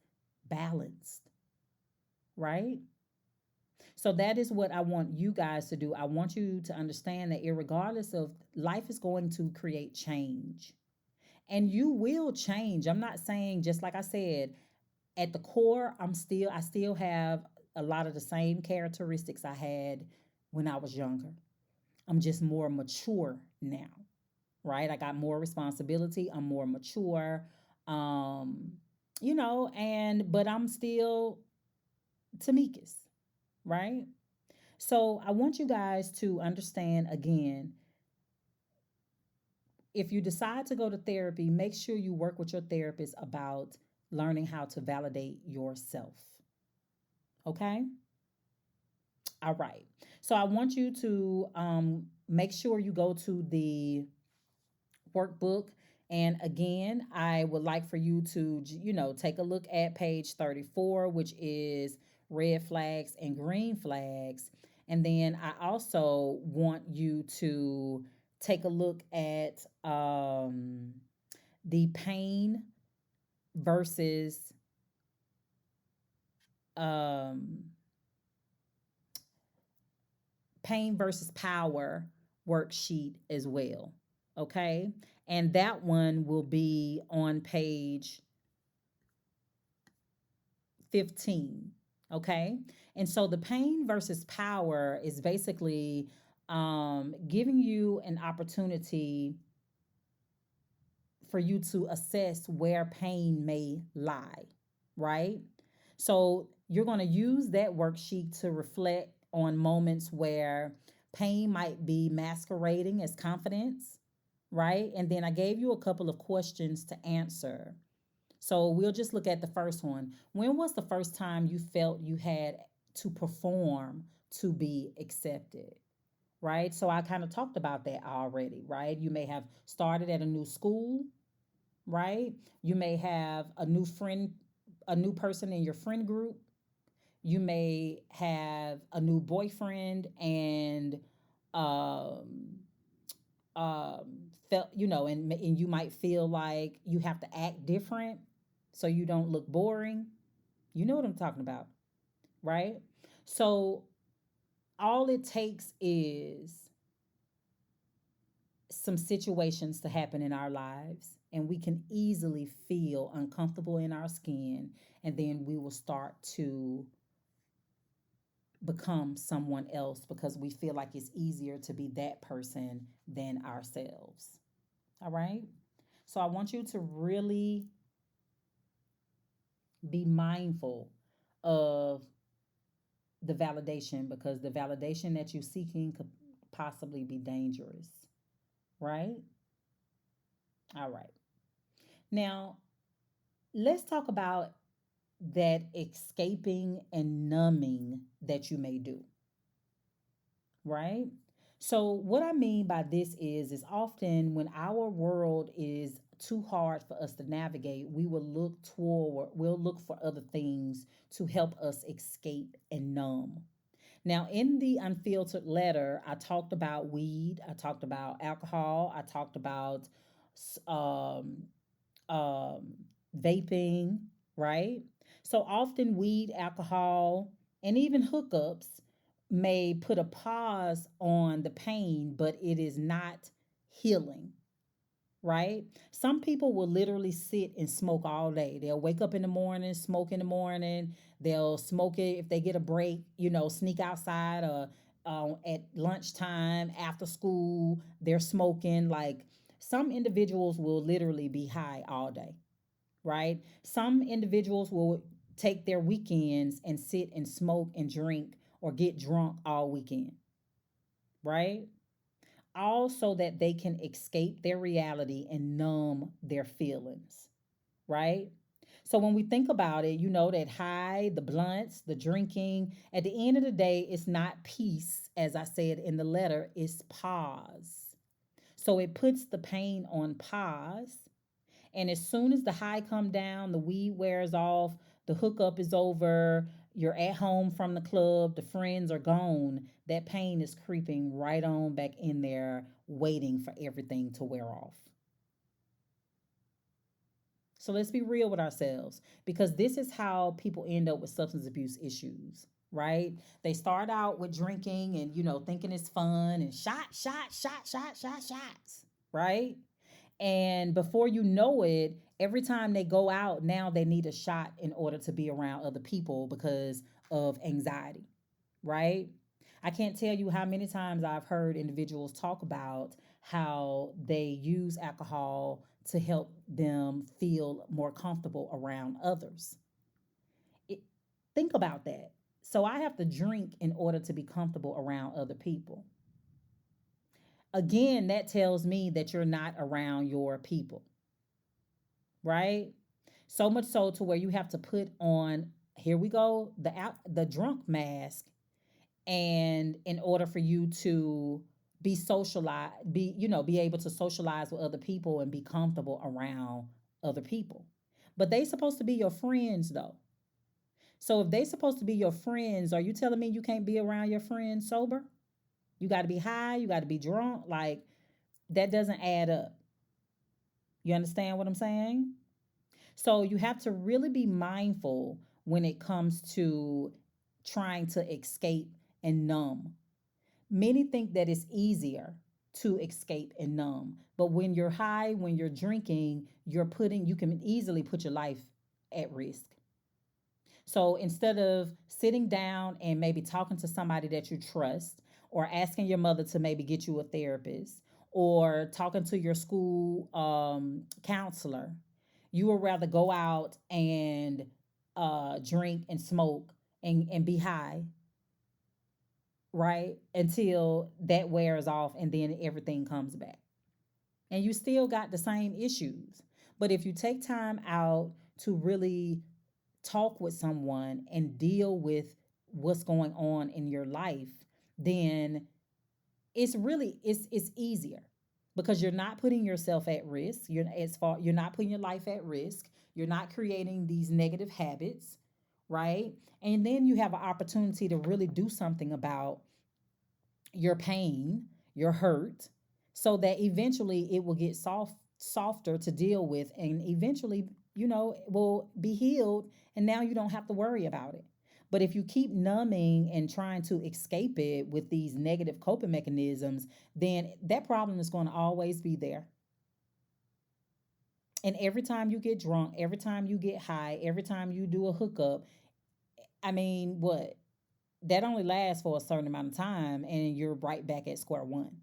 balanced, right? So that is what I want you guys to do. I want you to understand that regardless of life is going to create change. And you will change. I'm not saying just like I said, at the core, I still have a lot of the same characteristics I had when I was younger. I'm just more mature now, right? I got more responsibility. I'm more mature. Um, but I'm still Tamika's, right? So I want you guys to understand again, if you decide to go to therapy, make sure you work with your therapist about learning how to validate yourself. Okay? All right. So I want you to make sure you go to the workbook. And again, I would like for you to, take a look at page 34, which is red flags and green flags. And then I also want you to take a look at the pain versus um, pain versus power worksheet as well. Okay. And that one will be on page 15. Okay. And so the pain versus power is basically giving you an opportunity for you to assess where pain may lie, right? So you're going to use that worksheet to reflect on moments where pain might be masquerading as confidence, right? And then I gave you a couple of questions to answer. So we'll just look at the first one. When was the first time you felt you had to perform to be accepted? Right? So I kind of talked about that already, right? You may have started at a new school, right? You may have a new friend, a new person in your friend group. You may have a new boyfriend and um felt, and you might feel like you have to act different so you don't look boring. You know what I'm talking about, right? So all it takes is some situations to happen in our lives, and we can easily feel uncomfortable in our skin, and then we will start to become someone else because we feel like it's easier to be that person than ourselves. All right? So I want you to really be mindful of the validation, because the validation that you're seeking could possibly be dangerous, right? All right. Now, let's talk about that escaping and numbing that you may do, right? So what I mean by this is often when our world is too hard for us to navigate, we'll look for other things to help us escape and numb. Now, in the unfiltered letter, I talked about weed, I talked about alcohol, I talked about um, um, vaping, right? So often, weed, alcohol, and even hookups may put a pause on the pain, but it is not healing, right? Some people will literally sit and smoke all day. They'll wake up in the morning, smoke in the morning. They'll smoke it if they get a break, sneak outside or at lunchtime, after school, they're smoking. Like some individuals will literally be high all day, right? Some individuals will take their weekends and sit and smoke and drink or get drunk all weekend, right? All so that they can escape their reality and numb their feelings, right? So when we think about it, you know that high, the blunts, the drinking, at the end of the day, it's not peace, as I said in the letter, it's pause. So it puts the pain on pause. And as soon as the high come down, the weed wears off, the hookup is over, you're at home from the club, the friends are gone, that pain is creeping right on back in there, waiting for everything to wear off. So let's be real with ourselves, because this is how people end up with substance abuse issues, right? They start out with drinking and, thinking it's fun and shots, right? And before you know it, every time they go out, now they need a shot in order to be around other people because of anxiety, right? I can't tell you how many times I've heard individuals talk about how they use alcohol to help them feel more comfortable around others. It, think about that. So I have to drink in order to be comfortable around other people. Again, that tells me that you're not around your people, right? So much so to where you have to put on, here we go, the drunk mask, and in order for you to be socialized, be able to socialize with other people and be comfortable around other people. But they supposed to be your friends though. So if they supposed to be your friends, are you telling me you can't be around your friends sober? You got to be high, you got to be drunk, like that doesn't add up. You understand what I'm saying? So you have to really be mindful when it comes to trying to escape and numb. Many think that it's easier to escape and numb, but when you're high, when you're drinking, you can easily put your life at risk. So instead of sitting down and maybe talking to somebody that you trust, or asking your mother to maybe get you a therapist, or talking to your school counselor, you would rather go out and drink and smoke and be high, right? Until that wears off and then everything comes back. And you still got the same issues. But if you take time out to really talk with someone and deal with what's going on in your life, then it's easier, because you're not putting yourself at risk. You're not putting your life at risk. You're not creating these negative habits, right? And then you have an opportunity to really do something about your pain, your hurt, so that eventually it will get softer to deal with, and eventually, will be healed, and now you don't have to worry about it. But if you keep numbing and trying to escape it with these negative coping mechanisms, then that problem is going to always be there. And every time you get drunk, every time you get high, every time you do a hookup, I mean, what? That only lasts for a certain amount of time, and you're right back at square one,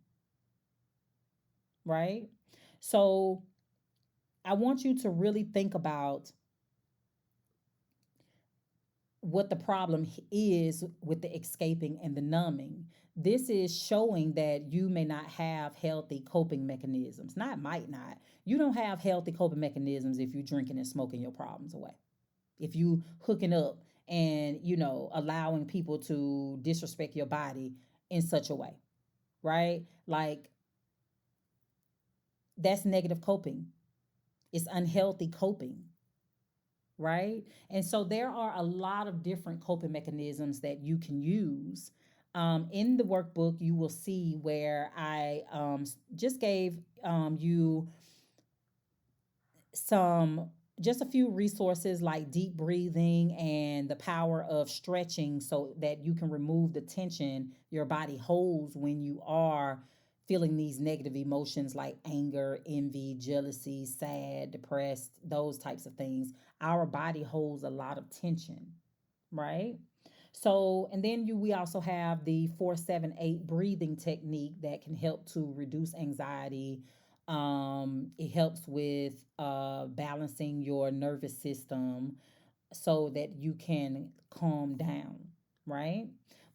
right? So I want you to really think about what the problem is with the escaping and the numbing. This is showing that you may not have healthy coping mechanisms. Not might not. You don't have healthy coping mechanisms if you drinking and smoking your problems away. If you hooking up and, allowing people to disrespect your body in such a way, right? Like, that's negative coping. It's unhealthy coping, right? And so there are a lot of different coping mechanisms that you can use. In the workbook, you will see where I just gave you some just a few resources like deep breathing and the power of stretching, so that you can remove the tension your body holds when you are feeling these negative emotions like anger, envy, jealousy, sad, depressed, those types of things. Our body holds a lot of tension, right? So, and then we also have the 478 breathing technique that can help to reduce anxiety. It helps with balancing your nervous system so that you can calm down, right?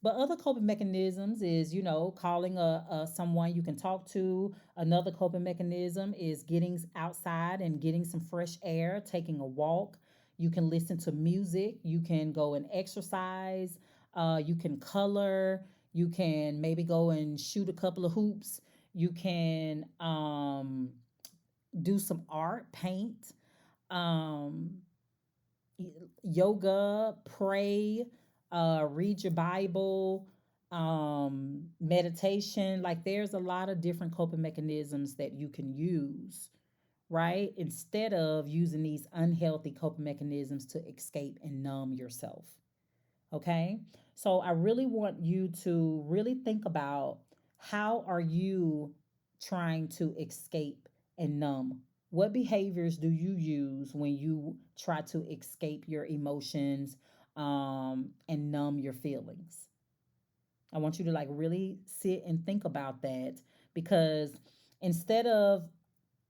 But other coping mechanisms is, calling a someone you can talk to. Another coping mechanism is getting outside and getting some fresh air, taking a walk. You can listen to music. You can go and exercise. You can color. You can maybe go and shoot a couple of hoops. You can do some art, paint. Um, Yoga, pray, read your Bible, meditation. Like, there's a lot of different coping mechanisms that you can use, right? Instead of using these unhealthy coping mechanisms to escape and numb yourself. Okay? So I really want you to really think about, how are you trying to escape and numb? What behaviors do you use when you try to escape your emotions and numb your feelings? I want you to like really sit and think about that, because instead of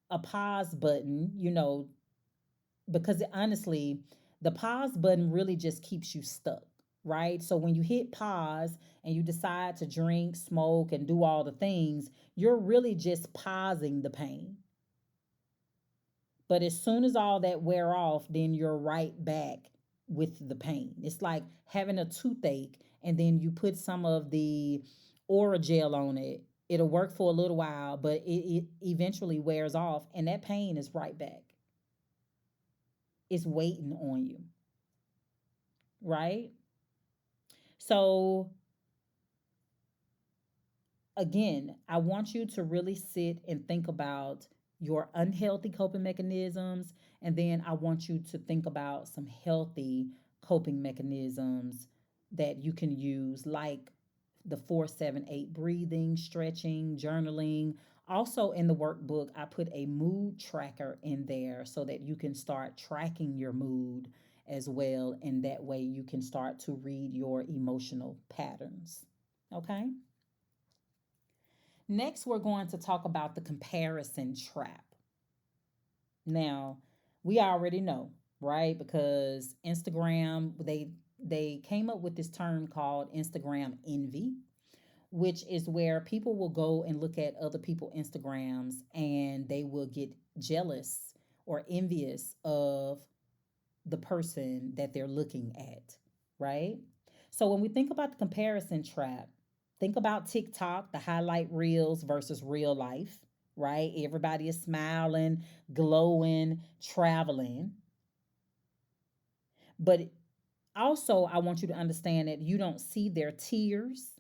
a pause button, because honestly, the pause button really just keeps you stuck, right? So when you hit pause and you decide to drink, smoke, and do all the things, you're really just pausing the pain. But as soon as all that wear off, then you're right back with the pain. It's like having a toothache and then you put some of the oral gel on it. It'll work for a little while, but it eventually wears off, and that pain is right back. It's waiting on you, right? So, again, I want you to really sit and think about your unhealthy coping mechanisms, and then I want you to think about some healthy coping mechanisms that you can use, like the 478 breathing, stretching, journaling. Also, in the workbook, I put a mood tracker in there so that you can start tracking your mood as well. And that way you can start to read your emotional patterns. Okay. Next, we're going to talk about the comparison trap. Now, we already know, right? Because Instagram, they came up with this term called Instagram envy, which is where people will go and look at other people's Instagrams and they will get jealous or envious of the person that they're looking at, right? So when we think about the comparison trap, think about TikTok, the highlight reels versus real life, right? Everybody is smiling, glowing, traveling. But also, I want you to understand that you don't see their tears,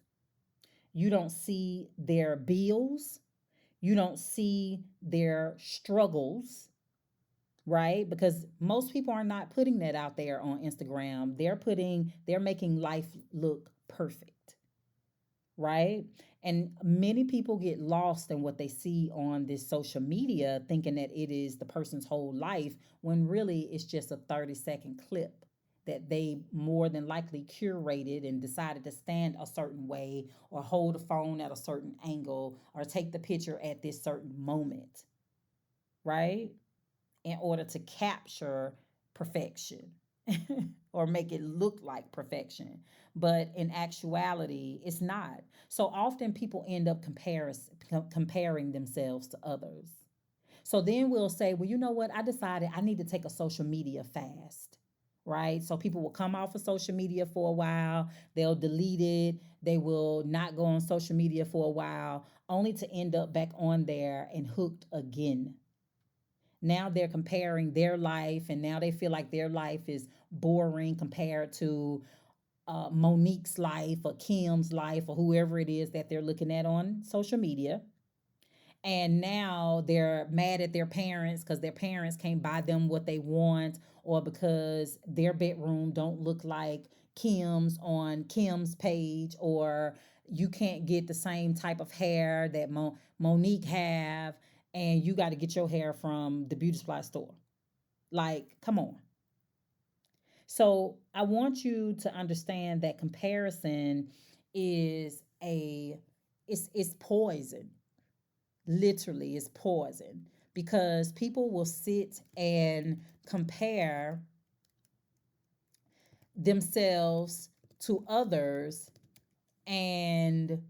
you don't see their bills, you don't see their struggles, right? Because most people are not putting that out there on Instagram. They're making life look perfect, right? And many people get lost in what they see on this social media, thinking that it is the person's whole life, when really it's just a 30-second clip that they more than likely curated and decided to stand a certain way or hold a phone at a certain angle or take the picture at this certain moment, right? In order to capture perfection or make it look like perfection. But in actuality, it's not. So often people end up comparing themselves to others. So then we'll say, well, you know what? I decided I need to take a social media fast, right? So people will come off of social media for a while, they'll delete it, they will not go on social media for a while, only to end up back on there and hooked again. Now they're comparing their life, and now they feel like their life is boring compared to Monique's life or Kim's life or whoever it is that they're looking at on social media. And now they're mad at their parents because their parents can't buy them what they want, or because their bedroom don't look like Kim's on Kim's page, or you can't get the same type of hair that Monique have, and you got to get your hair from the beauty supply store. Like, come on. So I want you to understand that comparison is a it's poison. Literally is poison, because people will sit and compare themselves to others, and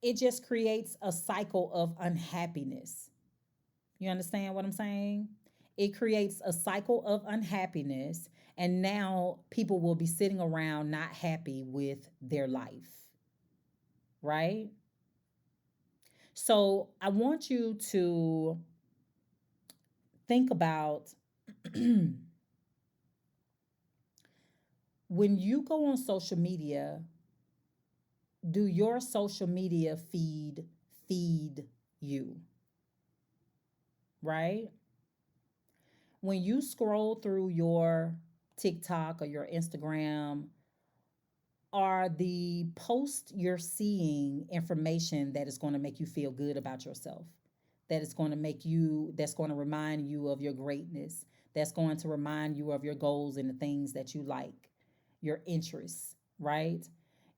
it just creates a cycle of unhappiness. You understand what I'm saying? It creates a cycle of unhappiness, and now people will be sitting around not happy with their life, right? So I want you to think about when you go on social media, do your social media feed you, right? When you scroll through your TikTok or your Instagram, are the posts you're seeing information that is going to make you feel good about yourself? That is going to that's going to remind you of your greatness, that's going to remind you of your goals and the things that you like, your interests, right?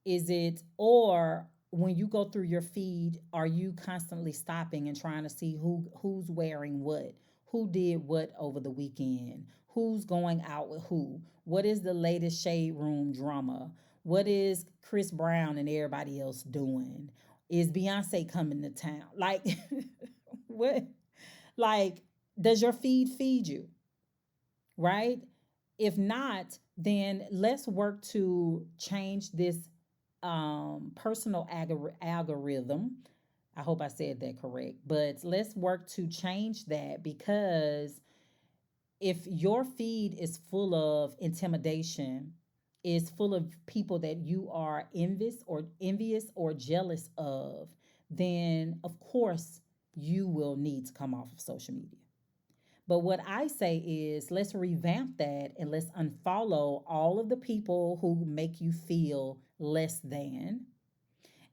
Is it, or when you go through your feed, are you constantly stopping and trying to see who's wearing what, who did what over the weekend, who's going out with who, what is the latest shade room drama, what is Chris Brown and everybody else doing, is Beyonce coming to town? Like, what? Like, does your feed you, right? If not, then let's work to change this personal algorithm. I hope I said that correct, but let's work to change that, because if your feed is full of intimidation, is full of people that you are envious or jealous of, then of course you will need to come off of social media. But what I say is let's revamp that and let's unfollow all of the people who make you feel less than.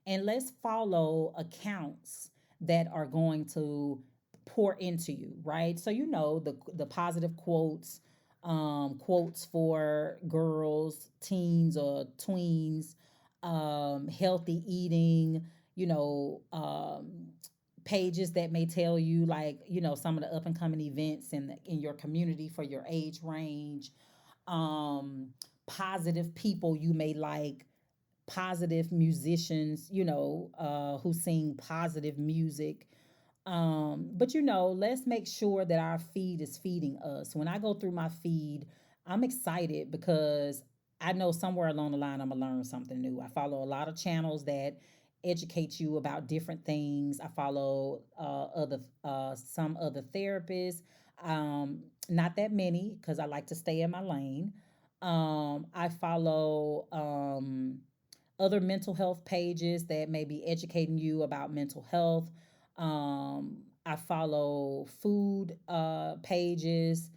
And let's follow accounts that are going to pour into you, right? So you know the positive quotes, quotes for girls, teens or tweens, healthy eating, you know, pages that may tell you like some of the up and coming events in your community for your age range, um, positive people you may like, positive musicians, who sing positive music. But let's make sure that our feed is feeding us. When I go through my feed, I'm excited because I know somewhere along the line I'm gonna learn something new. I follow a lot of channels that educate you about different things. I follow other some other therapists. Not that many because I like to stay in my lane. I follow other mental health pages that may be educating you about mental health. I follow food pages,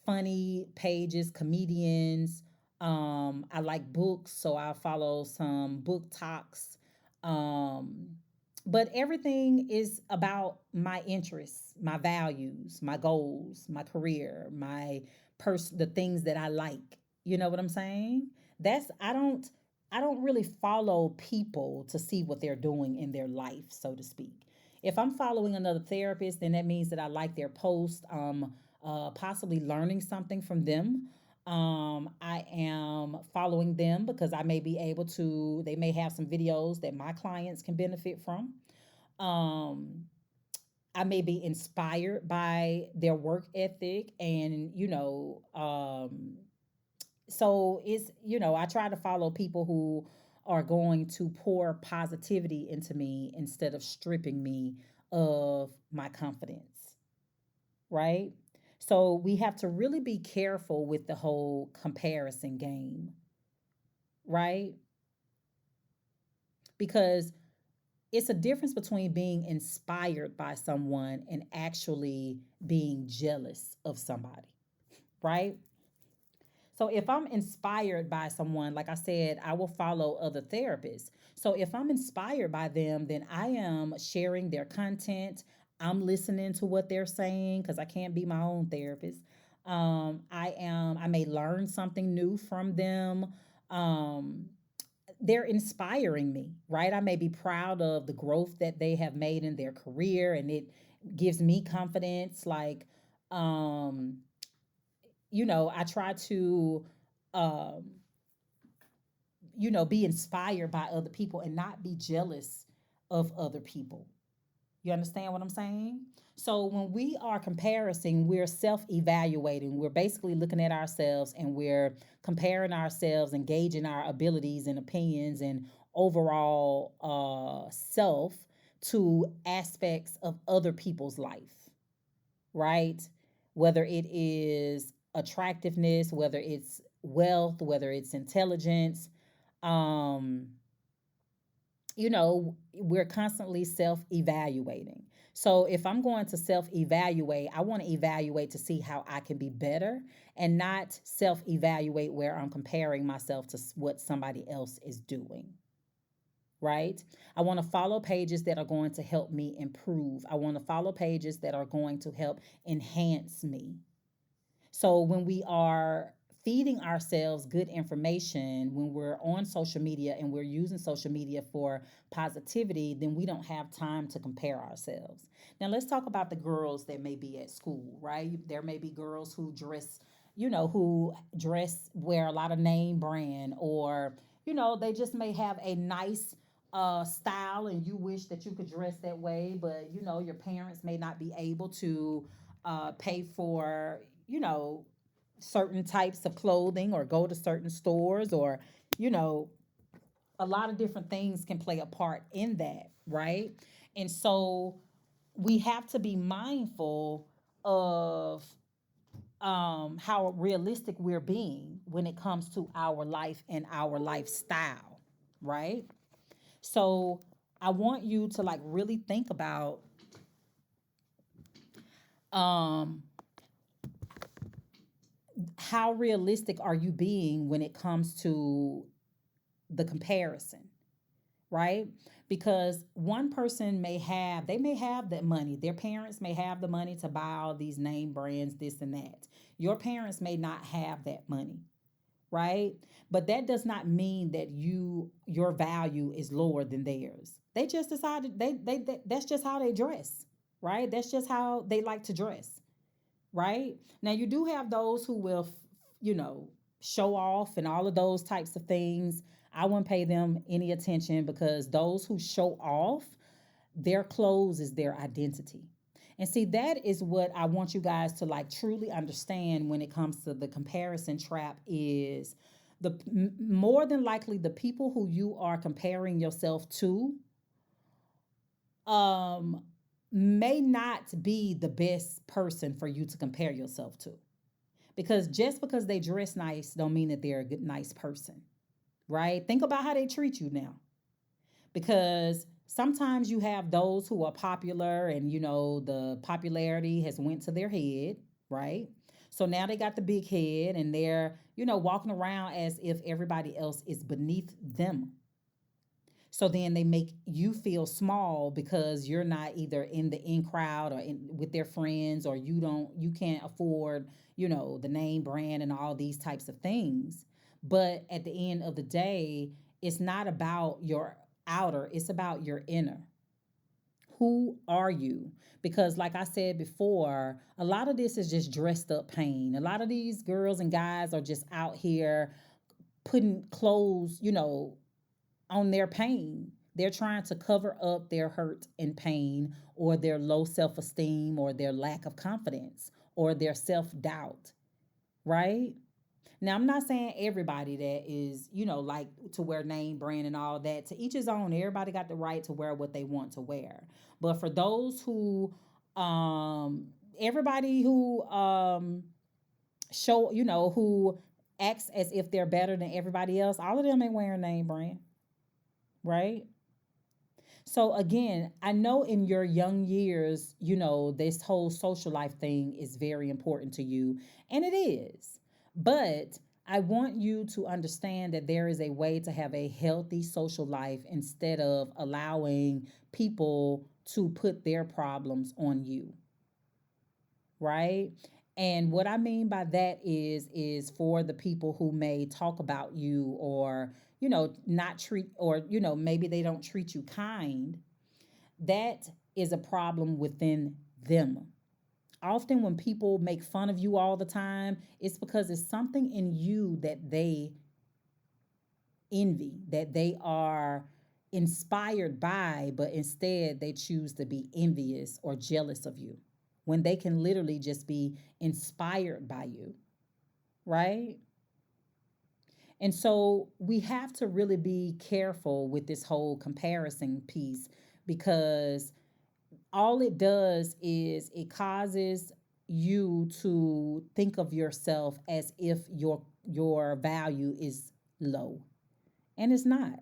funny pages, comedians. I like books, so I follow some book talks. Um, but everything is about my interests, my values, my goals, my career, the things that I like. You know what I'm saying? That's I don't really follow people to see what they're doing in their life, so to speak. If I'm following another therapist, then that means that I like their post, possibly learning something from them. I am following them because I may be able to, they may have some videos that my clients can benefit from. Um, I may be inspired by their work ethic and, so I try to follow people who are going to pour positivity into me instead of stripping me of my confidence, right? So we have to really be careful with the whole comparison game, right? Because it's a difference between being inspired by someone and actually being jealous of somebody, right? So if I'm inspired by someone, like I said, I will follow other therapists. So if I'm inspired by them, then I am sharing their content. I'm listening to what they're saying because I can't be my own therapist. I may learn something new from them. Um, they're inspiring me, right? I may be proud of the growth that they have made in their career and it gives me confidence. Like, um, I try to, um, be inspired by other people and not be jealous of other people. You understand what I'm saying? So when we are comparing, we're self-evaluating. We're basically looking at ourselves and we're comparing ourselves and gauging our abilities and opinions and overall self to aspects of other people's life, right? Whether it is attractiveness, whether it's wealth, whether it's intelligence, um, we're constantly self evaluating. So if I'm going to self evaluate, I want to evaluate to see how I can be better and not self evaluate where I'm comparing myself to what somebody else is doing. Right? I want to follow pages that are going to help me improve. I want to follow pages that are going to help enhance me. So when we are feeding ourselves good information, when we're on social media and we're using social media for positivity, then we don't have time to compare ourselves. Now let's talk about the girls that may be at school, right? There may be girls who dress, wear a lot of name brand, or, they just may have a nice style and you wish that you could dress that way, but your parents may not be able to pay for, certain types of clothing or go to certain stores or, you know, a lot of different things can play a part in that, right? And so we have to be mindful of how realistic we're being when it comes to our life and our lifestyle, right? So I want you to like really think about Um, how realistic are you being when it comes to the comparison, right? Because one person may have that money. Their parents may have the money to buy all these name brands, this and that. Your parents may not have that money, right? But that does not mean that your value is lower than theirs. They just decided that's just how they dress, right? That's just how they like to dress, right? Now you do have those who will, you know, show off and all of those types of things. I wouldn't pay them any attention because those who show off, their clothes is their identity. And see, that is what I want you guys to like truly understand when it comes to the comparison trap is more than likely the people who you are comparing yourself to um may not be the best person for you to compare yourself to. Because just because they dress nice don't mean that they're a good nice person, right? Think about how they treat you now. Because sometimes you have those who are popular and you know the popularity has went to their head, right? So now they got the big head and they're, you know, walking around as if everybody else is beneath them. So then they make you feel small because you're not either in the in crowd or with their friends, or you can't afford, you know, the name brand and all these types of things. But at the end of the day, it's not about your outer, it's about your inner. Who are you? Because, like I said before, a lot of this is just dressed up pain. A lot of these girls and guys are just out here putting clothes, you know, on their pain. They're trying to cover up their hurt and pain, or their low self esteem, or their lack of confidence, or their self doubt, right? Now, I'm not saying everybody that is, you know, like to wear name brand and all that. To each his own. Everybody got the right to wear what they want to wear. But for those who, everybody who show, you know, who acts as if they're better than everybody else, all of them ain't wearing name brand, right? So again, I know in your young years, you know, this whole social life thing is very important to you, and it is. But I want you to understand that there is a way to have a healthy social life instead of allowing people to put their problems on you, right? And what I mean by that is for the people who may talk about you, or you know, not treat, or you know, maybe they don't treat you kind. That is a problem within them. Often when people make fun of you all the time, it's because it's something in you that they envy, that they are inspired by, but instead they choose to be envious or jealous of you when they can literally just be inspired by you, right? And so we have to really be careful with this whole comparison piece, because all it does is it causes you to think of yourself as if your value is low, and it's not,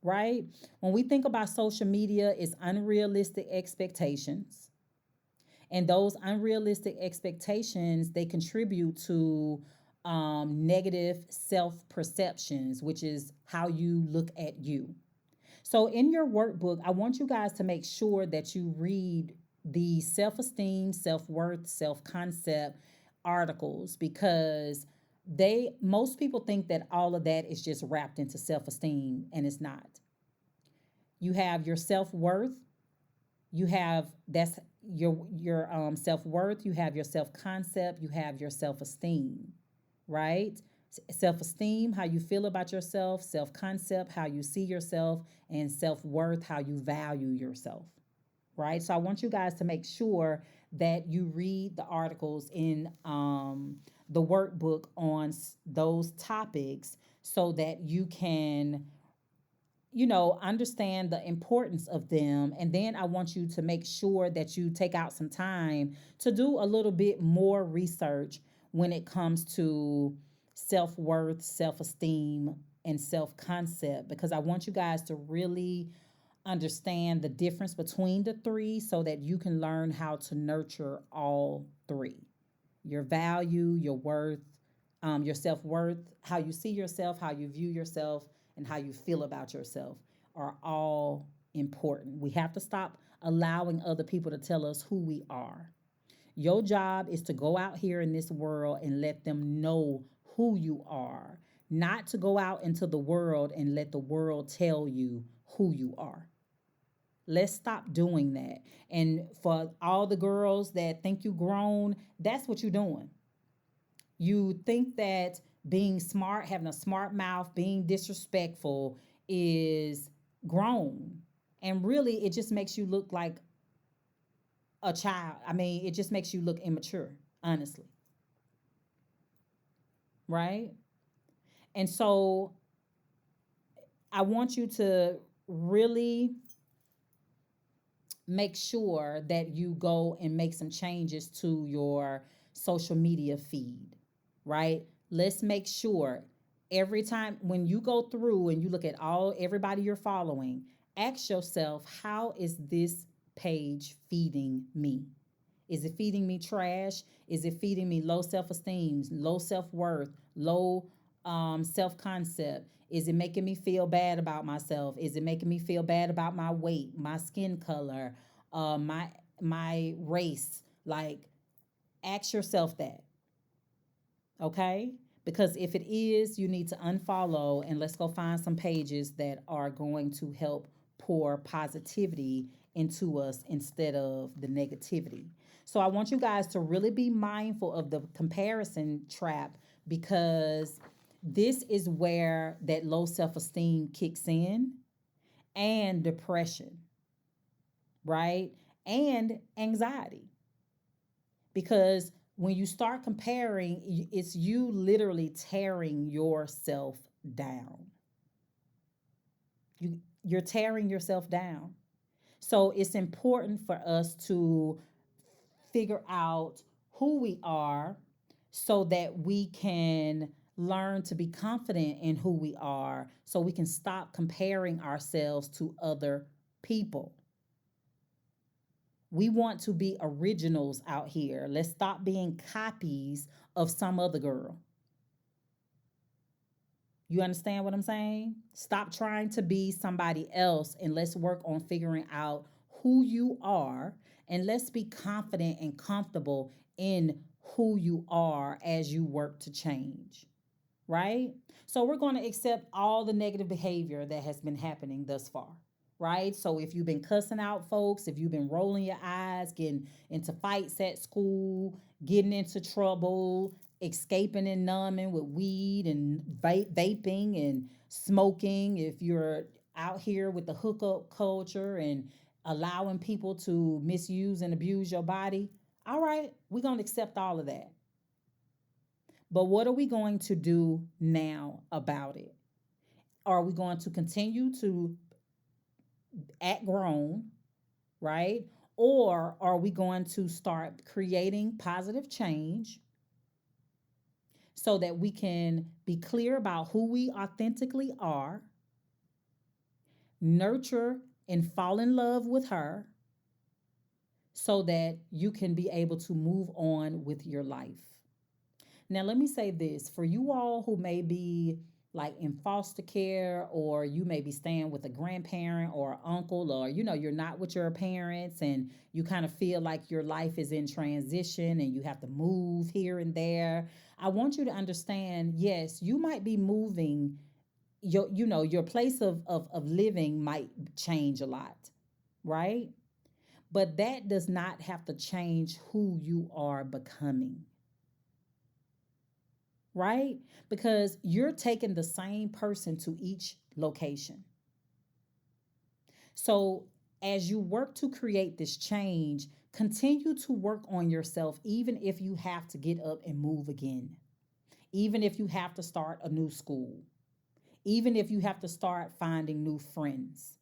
right? When we think about social media, it's unrealistic expectations, and those unrealistic expectations, they contribute to negative self perceptions, which is how you look at you. So in your workbook, I want you guys to make sure that you read the self-esteem, self-worth, self-concept articles, because they most people think that all of that is just wrapped into self-esteem, and it's not. You have your self-worth, you have that's your self-worth, you have your self-concept, you have your self-esteem, right? Self-esteem, how you feel about yourself; self-concept, how you see yourself; and self-worth, how you value yourself, right? So I want you guys to make sure that you read the articles in the workbook on those topics, so that you can, you know, understand the importance of them. And then I want you to make sure that you take out some time to do a little bit more research when it comes to self-worth, self-esteem, and self-concept, because I want you guys to really understand the difference between the three so that you can learn how to nurture all three: your value, your worth, your self-worth, how you see yourself, how you view yourself, and how you feel about yourself are all important. We have to stop allowing other people to tell us who we are. Your job is to go out here in this world and let them know who you are, not to go out into the world and let the world tell you who you are. Let's stop doing that. And for all the girls that think you grown, that's what you're doing. You think that being smart, having a smart mouth, being disrespectful is grown. And really, it just makes you look like a child. I mean, it just makes you look immature, honestly. Right? And so I want you to really make sure that you go and make some changes to your social media feed, right? Let's make sure every time when you go through and you look at all everybody you're following, ask yourself, how is this page feeding me? Is it feeding me trash? Is it feeding me low self-esteem, low self-worth, low self-concept? Is it making me feel bad about myself? Is it making me feel bad about my weight, my skin color, my race? Like, ask yourself that, okay? Because if it is, you need to unfollow and let's go find some pages that are going to help pour positivity into us instead of the negativity. So I want you guys to really be mindful of the comparison trap because this is where that low self-esteem kicks in, and depression, right? And anxiety. Because when you start comparing, it's you literally tearing yourself down. You're tearing yourself down. So it's important for us to figure out who we are so that we can learn to be confident in who we are so we can stop comparing ourselves to other people. We want to be originals out here. Let's stop being copies of some other girl. You understand what I'm saying? Stop trying to be somebody else and let's work on figuring out who you are and let's be confident and comfortable in who you are as you work to change. Right? So we're going to accept all the negative behavior that has been happening thus far. Right? So if you've been cussing out folks, if you've been rolling your eyes, getting into fights at school, getting into trouble, escaping and numbing with weed and vaping and smoking, if you're out here with the hookup culture and allowing people to misuse and abuse your body, all right, we're going to accept all of that. But what are we going to do now about it? Are we going to continue to act grown, right? Or are we going to start creating positive change so that we can be clear about who we authentically are, nurture and fall in love with her so that you can be able to move on with your life? Now, let me say this for you all who may be like in foster care, or you may be staying with a grandparent or uncle, or you're not with your parents and you kind of feel like your life is in transition and you have to move here and there. I want you to understand, yes, you might be moving. Your place of living might change a lot, right? But that does not have to change who you are becoming. Right? Because you're taking the same person to each location. So, as you work to create this change, continue to work on yourself, even if you have to get up and move again, even if you have to start a new school, even if you have to start finding new friends.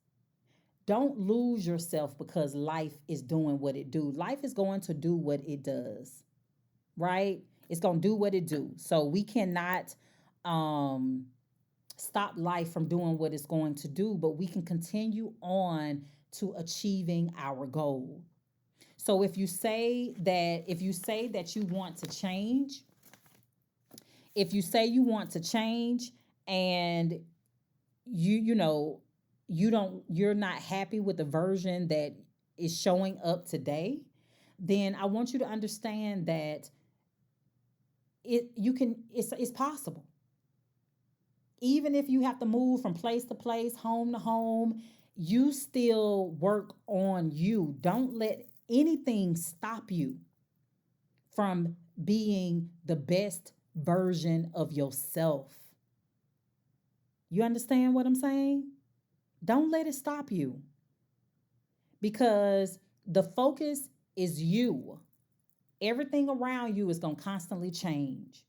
Don't lose yourself because life is doing what it do. Life is going to do what it does, right? It's going to do what it do. So we cannot stop life from doing what it's going to do, but we can continue on to achieving our goal. So if you say that you want to change, if you say you want to change and you know you're not happy with the version that is showing up today, then I want you to understand that it's possible. Even if you have to move from place to place, home to home, you still work on you. Don't let anything stop you from being the best version of yourself. You understand what I'm saying? Don't let it stop you, because the focus is you. Everything around you is going to constantly change,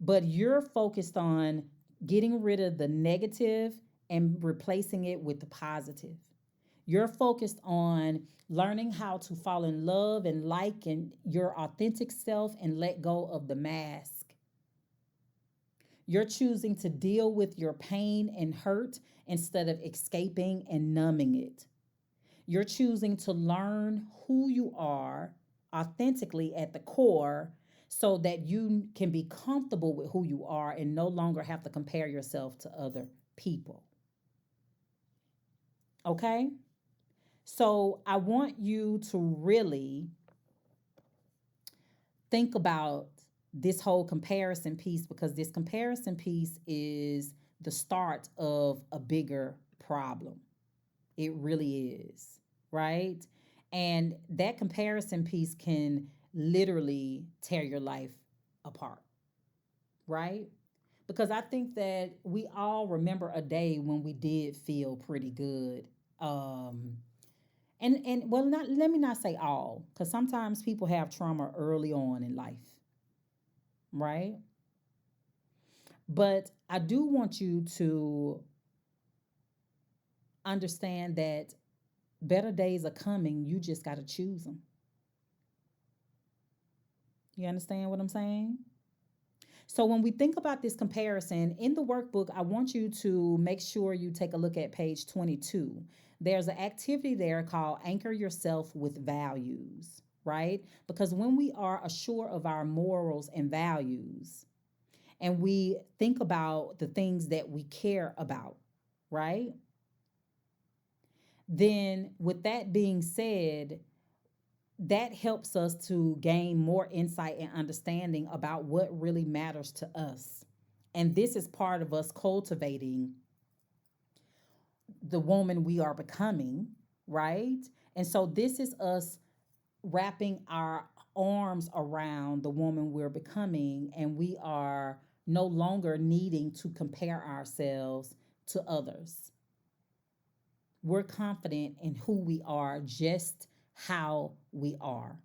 but you're focused on getting rid of the negative and replacing it with the positive. You're focused on learning how to fall in love and like in your authentic self and let go of the mask. You're choosing to deal with your pain and hurt instead of escaping and numbing it. You're choosing to learn who you are authentically at the core so that you can be comfortable with who you are and no longer have to compare yourself to other people. Okay? So I want you to really think about this whole comparison piece, because this comparison piece is the start of a bigger problem. It really is, right? And that comparison piece can literally tear your life apart, right? Because I think that we all remember a day when we did feel pretty good. And well, not let me not say all, because sometimes people have trauma early on in life, right? But I do want you to understand that better days are coming. You just got to choose them. You understand what I'm saying? So when we think about this comparison in the workbook, I want you to make sure you take a look at page 22. There's an activity there called Anchor Yourself with Values, right? Because when we are assured of our morals and values, and we think about the things that we care about, right? Then, with that being said, that helps us to gain more insight and understanding about what really matters to us. And this is part of us cultivating the woman we are becoming, right? And so this is us wrapping our arms around the woman we're becoming, and we are no longer needing to compare ourselves to others. We're confident in who we are, just how we are.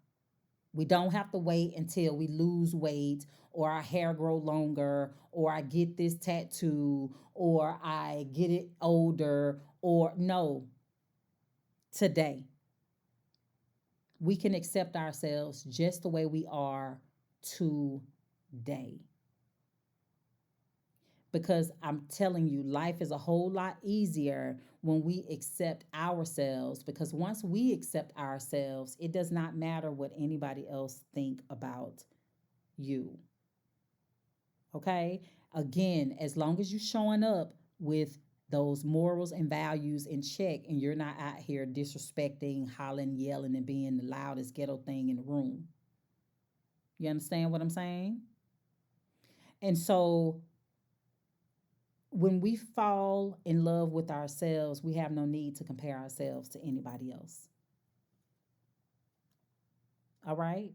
We don't have to wait until we lose weight or our hair grow longer or I get this tattoo or I get it older, or no. Today, we can accept ourselves just the way we are today. Because I'm telling you, life is a whole lot easier when we accept ourselves, because once we accept ourselves, it does not matter what anybody else think about you. Okay? Again, as long as you're showing up with those morals and values in check and you're not out here disrespecting, hollering, yelling, and being the loudest ghetto thing in the room. You understand what I'm saying? And so when we fall in love with ourselves, we have no need to compare ourselves to anybody else. All right?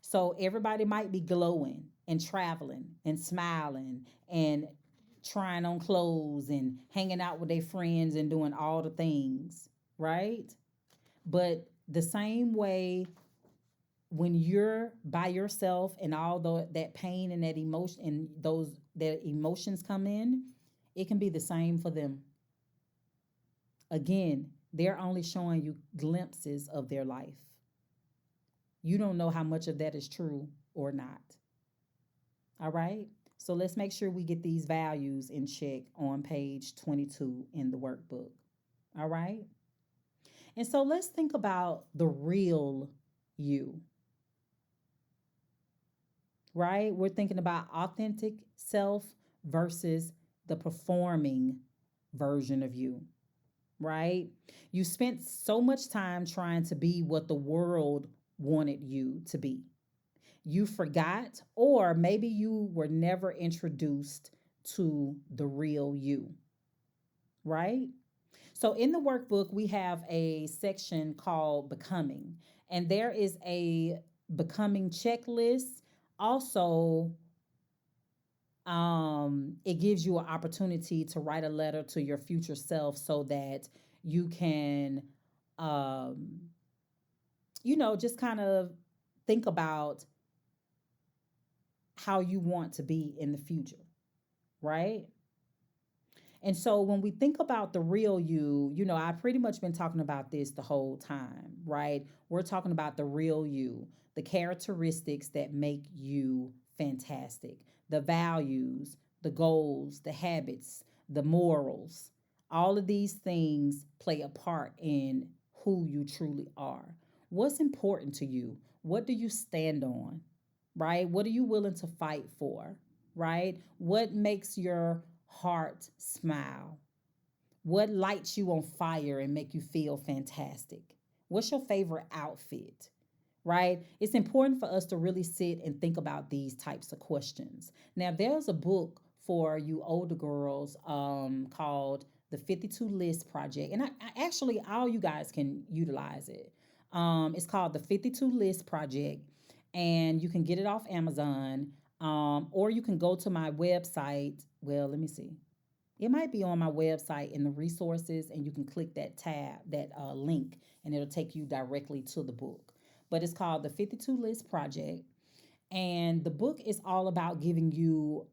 So everybody might be glowing and traveling and smiling and trying on clothes and hanging out with their friends and doing all the things, right? But the same way, when you're by yourself and that pain and that emotion and those that emotions come in, it can be the same for them. Again, they're only showing you glimpses of their life. You don't know how much of that is true or not. All right? So let's make sure we get these values in check on page 22 in the workbook. All right. And so let's think about the real you, right? We're thinking about authentic self versus the performing version of you, right? You spent so much time trying to be what the world wanted you to be. You forgot, or maybe you were never introduced to the real you, right? So in the workbook, we have a section called Becoming, and there is a becoming checklist. Also, it gives you an opportunity to write a letter to your future self so that you can, um, just kind of think about how you want to be in the future, right? And so when we think about the real you, I've pretty much been talking about this the whole time, right? We're talking about the real you, the characteristics that make you fantastic, the values, the goals, the habits, the morals. All of these things play a part in who you truly are. What's important to you? What do you stand on? Right? What are you willing to fight for? Right? What makes your heart smile? What lights you on fire and make you feel fantastic? What's your favorite outfit? Right? It's important for us to really sit and think about these types of questions. Now, there's a book for you older girls called the 52 List Project. And I actually, all you guys can utilize it. It's called the 52 List Project, and you can get it off Amazon, or you can go to my website. Well, let me see. It might be on my website in the resources, and you can click that tab, that link, and it'll take you directly to the book. But it's called the 52 List Project. And the book is all about giving you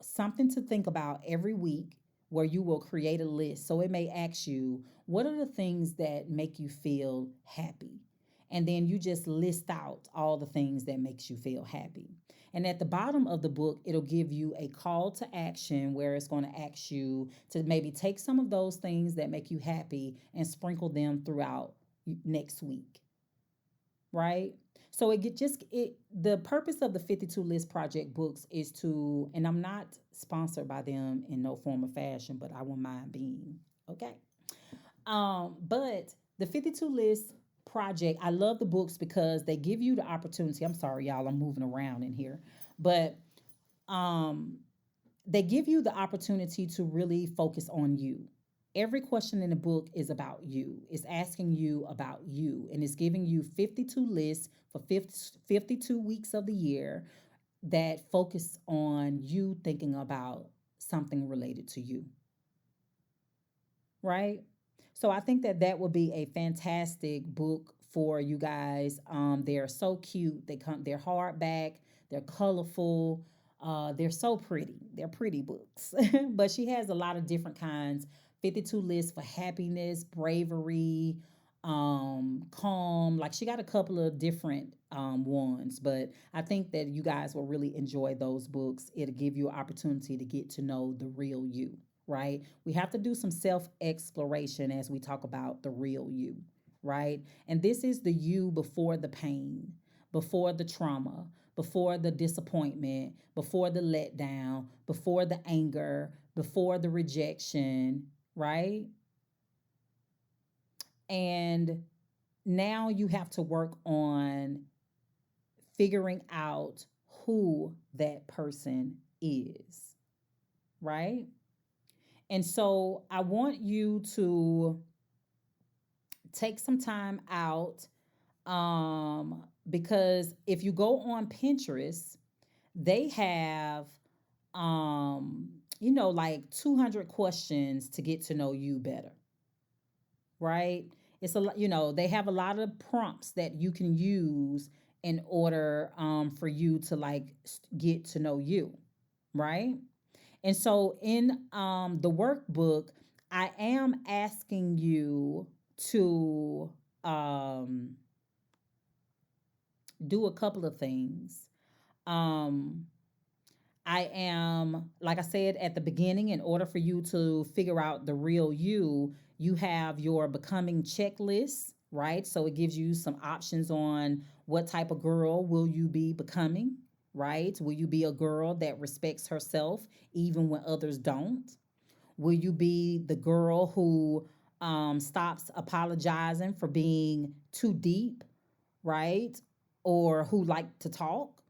something to think about every week where you will create a list. So it may ask you, what are the things that make you feel happy? And then you just list out all the things that makes you feel happy. And at the bottom of the book, it'll give you a call to action where it's going to ask you to maybe take some of those things that make you happy and sprinkle them throughout next week, right? So the purpose of the 52 List Project books is to, and I'm not sponsored by them in no form or fashion, but I won't mind being, okay? But the 52 List Project, I love the books because they give you the opportunity. I'm sorry, y'all, I'm moving around in here, but um they give you the opportunity to really focus on you. Every question in the book is about you. It's asking you about you, and it's giving you 52 lists for 52 weeks of the year that focus on you thinking about something related to you, right? So I think that that would be a fantastic book for you guys. They're so cute. They're hardback. They're colorful. They're so pretty. They're pretty books. But she has a lot of different kinds. 52 lists for happiness, bravery, calm. Like she got a couple of different ones, but I think that you guys will really enjoy those books. It'll give you an opportunity to get to know the real you, right? We have to do some self exploration as we talk about the real you, right? And this is the you before the pain, before the trauma, before the disappointment, before the letdown, before the anger, before the rejection, right? And now you have to work on figuring out who that person is, right? And so I want you to take some time out, because if you go on Pinterest, they have like 200 questions to get to know you better, right? It's a lot, they have a lot of prompts that you can use in order for you to like get to know you, right? And so in the workbook, I am asking you to um, do a couple of things. Um, I am, like I said at the beginning, in order for you to figure out the real you, you have your becoming checklist, right? So it gives you some options on what type of girl will you be becoming, right? Will you be a girl that respects herself even when others don't? Will you be the girl who stops apologizing for being too deep, right? Or who like to talk?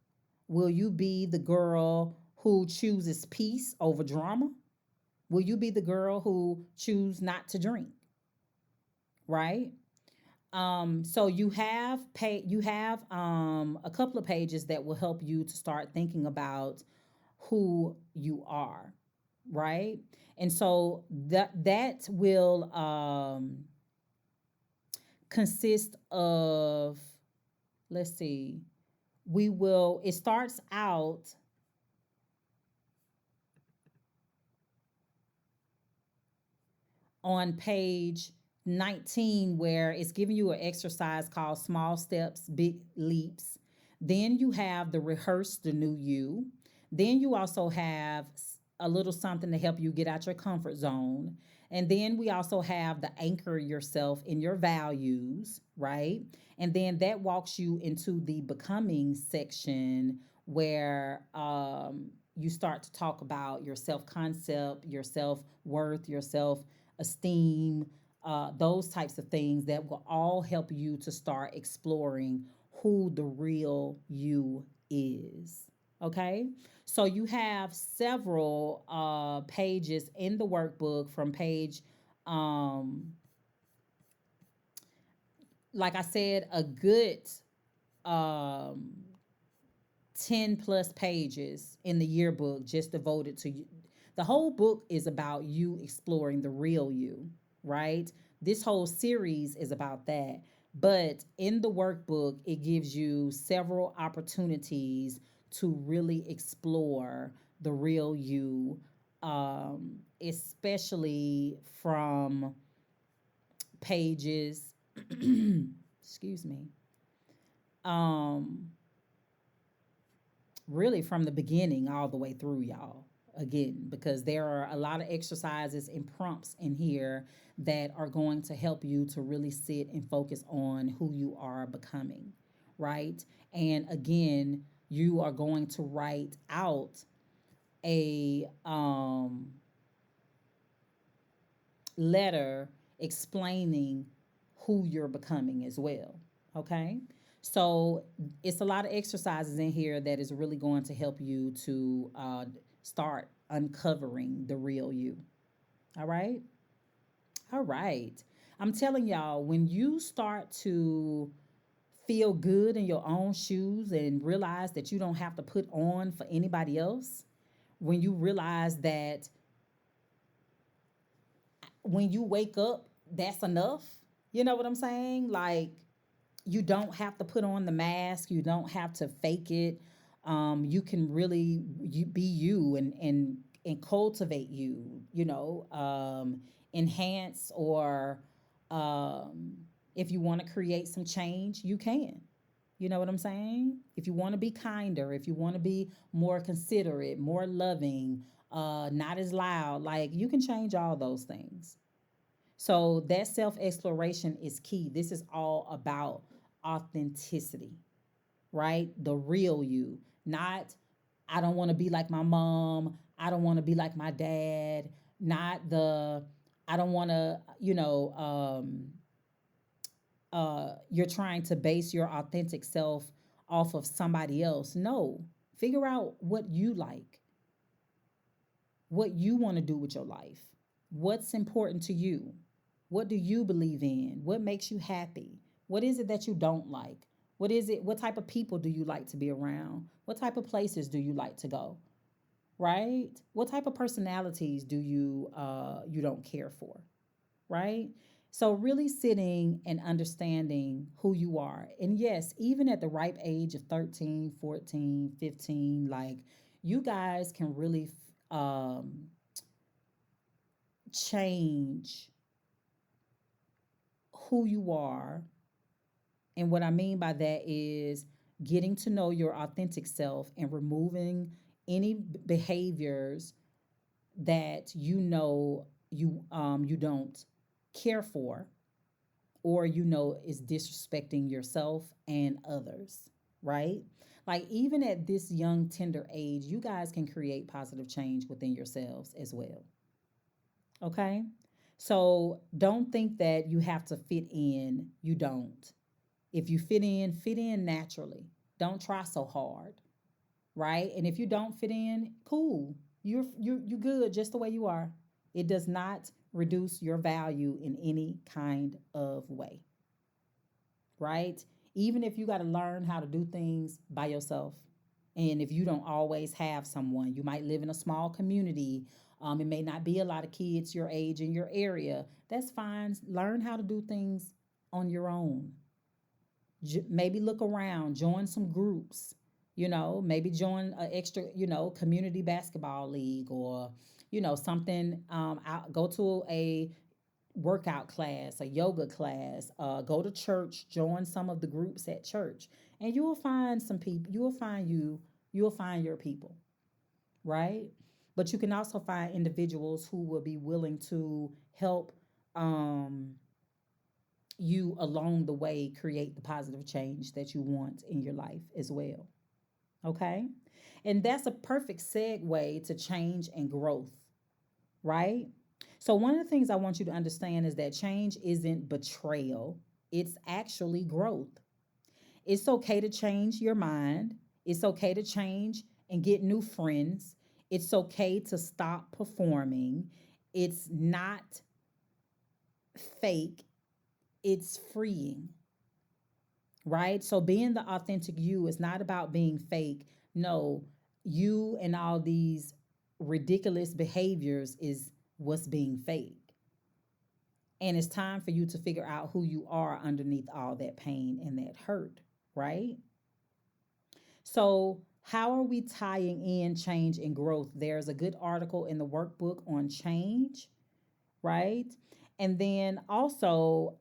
Will you be the girl who chooses peace over drama? Will you be the girl who choose not to drink, right? So you have a couple of pages that will help you to start thinking about who you are, right? And so that will consist of, let's see, it starts out on page 19, where it's giving you an exercise called Small Steps, Big Leaps. Then you have the Rehearse the New You. Then you also have a little something to help you get out your comfort zone. And then we also have the Anchor Yourself in Your Values, right? And then that walks you into the Becoming section, where you start to talk about your self concept, your self worth, your self esteem, those types of things that will all help you to start exploring who the real you is. Okay, so you have several pages in the workbook from page, um, like I said, a good um, 10 plus pages in the yearbook just devoted to you. The whole book is about you exploring the real you, right? This whole series is about that. But in the workbook, it gives you several opportunities to really explore the real you, especially from pages, excuse me, um, really from the beginning all the way through, y'all. Again, because there are a lot of exercises and prompts in here that are going to help you to really sit and focus on who you are becoming, right? And again, you are going to write out a letter explaining who you're becoming as well. Okay. So it's a lot of exercises in here that is really going to help you to start uncovering the real you. All right. All right. I'm telling y'all, when you start to feel good in your own shoes and realize that you don't have to put on for anybody else, when you realize that when you wake up, that's enough. You know what I'm saying? Like, you don't have to put on the mask. You don't have to fake it. You can really be you and cultivate you. Enhance or um, if you want to create some change, you can. You know what I'm saying? If you want to be kinder, if you want to be more considerate, more loving, not as loud, like you can change all those things. So that self exploration is key. This is all about authenticity, right? The real you, not I don't want to be like my mom, I don't want to be like my dad, not the I don't want to, you're trying to base your authentic self off of somebody else. No, figure out what you like, what you want to do with your life, what's important to you, what do you believe in, what makes you happy, what is it that you don't like, what type of people do you like to be around, what type of places do you like to go, right? What type of personalities do you don't care for, right? So really sitting and understanding who you are. And yes, even at the ripe age of 13, 14, 15, like you guys can really change who you are. And what I mean by that is getting to know your authentic self and removing any behaviors that you don't care for, or is disrespecting yourself and others, right? Like, even at this young tender age, you guys can create positive change within yourselves as well. Okay? So don't think that you have to fit in. You don't. If you fit in naturally. Don't try so hard, right? And if you don't fit in, cool. You good just the way you are. It does not reduce your value in any kind of way, right? Even if you got to learn how to do things by yourself. And if you don't always have someone, you might live in a small community. It may not be a lot of kids your age in your area. That's fine. Learn how to do things on your own. Maybe look around, join some groups, maybe join an extra, community basketball league, or, something. Go to a workout class, a yoga class, go to church, join some of the groups at church, and you will find some people. You will find your people, right? But you can also find individuals who will be willing to help um, you along the way create the positive change that you want in your life as well. Okay? And that's a perfect segue to change and growth, right? So, one of the things I want you to understand is that change isn't betrayal, it's actually growth. It's okay to change your mind, it's okay to change and get new friends, it's okay to stop performing. It's not fake, it's freeing, right? So, being the authentic you is not about being fake. No, you and all these ridiculous behaviors is what's being fake. And it's time for you to figure out who you are underneath all that pain and that hurt, right? So, how are we tying in change and growth? There's a good article in the workbook on change, right? And then also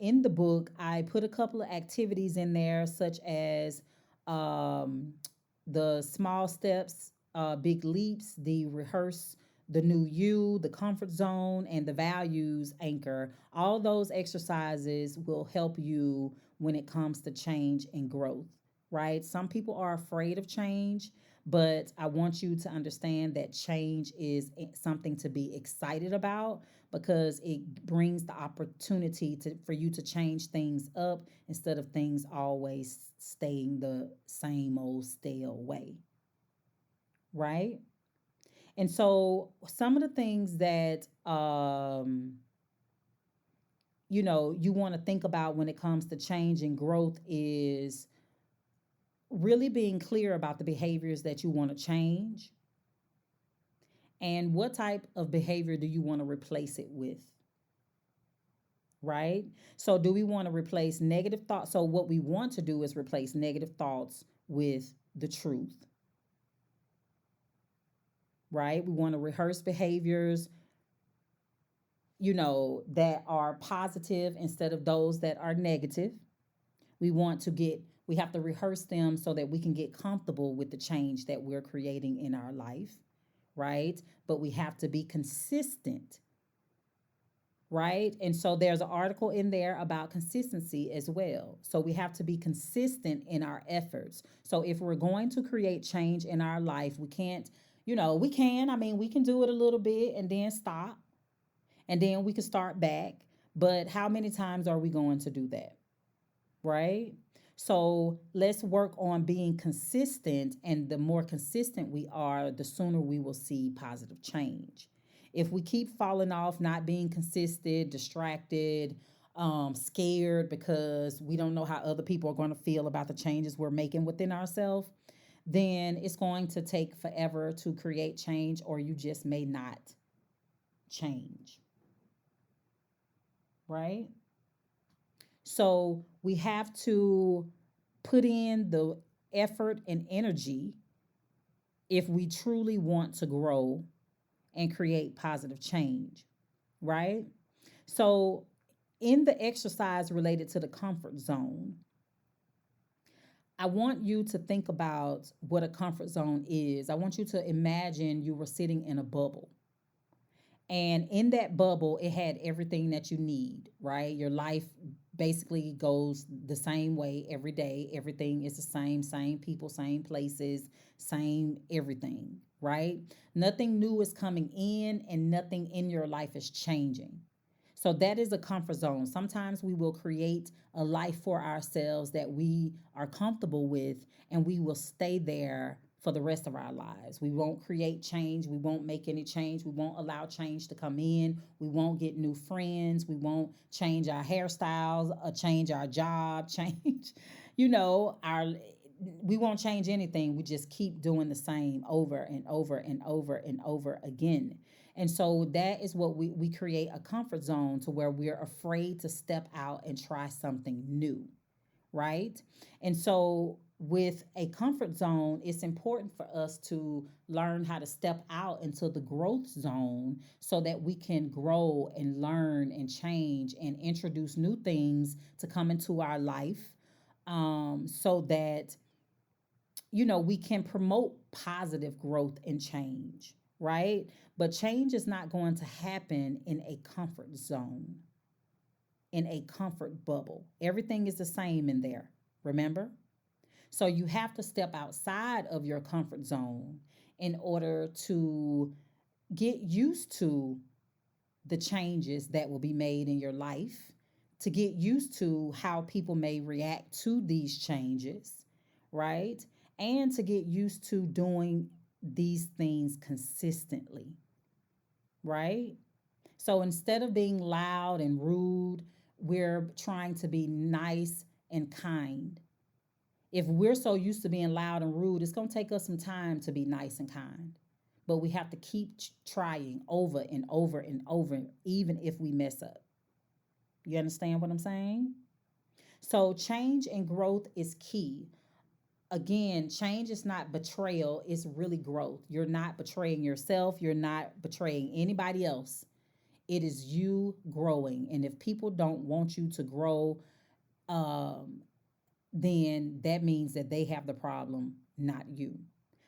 in the book, I put a couple of activities in there, such as um, the small steps, big leaps, the rehearse, the new you, the comfort zone, and the values anchor. All those exercises will help you when it comes to change and growth, right? Some people are afraid of change, but I want you to understand that change is something to be excited about, because it brings the opportunity for you to change things up instead of things always staying the same old stale way, right? And so some of the things that you want to think about when it comes to change and growth is really being clear about the behaviors that you want to change, and what type of behavior do you want to replace it with, right? So, do we want to replace negative thoughts? So, what we want to do is replace negative thoughts with the truth, right? We want to rehearse behaviors, that are positive instead of those that are negative. We have to rehearse them so that we can get comfortable with the change that we're creating in our life, right? But we have to be consistent, right? And so there's an article in there about consistency as well. So we have to be consistent in our efforts. So if we're going to create change in our life, we can't, we can do it a little bit and then stop, and then we can start back. But how many times are we going to do that? Right? So let's work on being consistent. And the more consistent we are, the sooner we will see positive change. If we keep falling off, not being consistent, distracted, scared because we don't know how other people are going to feel about the changes we're making within ourselves, then it's going to take forever to create change, or you just may not change. Right? So we have to put in the effort and energy if we truly want to grow and create positive change, right? So, in the exercise related to the comfort zone, I want you to think about what a comfort zone is. I want you to imagine you were sitting in a bubble. And in that bubble, it had everything that you need, right? Your life basically goes the same way every day. Everything is the same people, same places, same everything, right? Nothing new is coming in and nothing in your life is changing. So that is a comfort zone. Sometimes we will create a life for ourselves that we are comfortable with, and we will stay there for the rest of our lives. We won't create change. We won't make any change. We won't allow change to come in. We won't get new friends. We won't change our hairstyles or change our job, change, our we won't change anything. We just keep doing the same over and over and over and over again. And so that is what we create a comfort zone to where we're afraid to step out and try something new, right? And so with a comfort zone, it's important for us to learn how to step out into the growth zone so that we can grow and learn and change and introduce new things to come into our life, so that we can promote positive growth and change, right? But change is not going to happen in a comfort zone, in a comfort bubble. Everything is the same in there, remember? So you have to step outside of your comfort zone in order to get used to the changes that will be made in your life, to get used to how people may react to these changes, right? And to get used to doing these things consistently, right? So instead of being loud and rude, we're trying to be nice and kind. If we're so used to being loud and rude, it's going to take us some time to be nice and kind. But we have to keep trying over and over and over, even if we mess up. You understand what I'm saying? So, change and growth is key. Again, change is not betrayal, it's really growth. You're not betraying yourself, you're not betraying anybody else. It is you growing. And if people don't want you to grow, um, then that means that they have the problem, not you.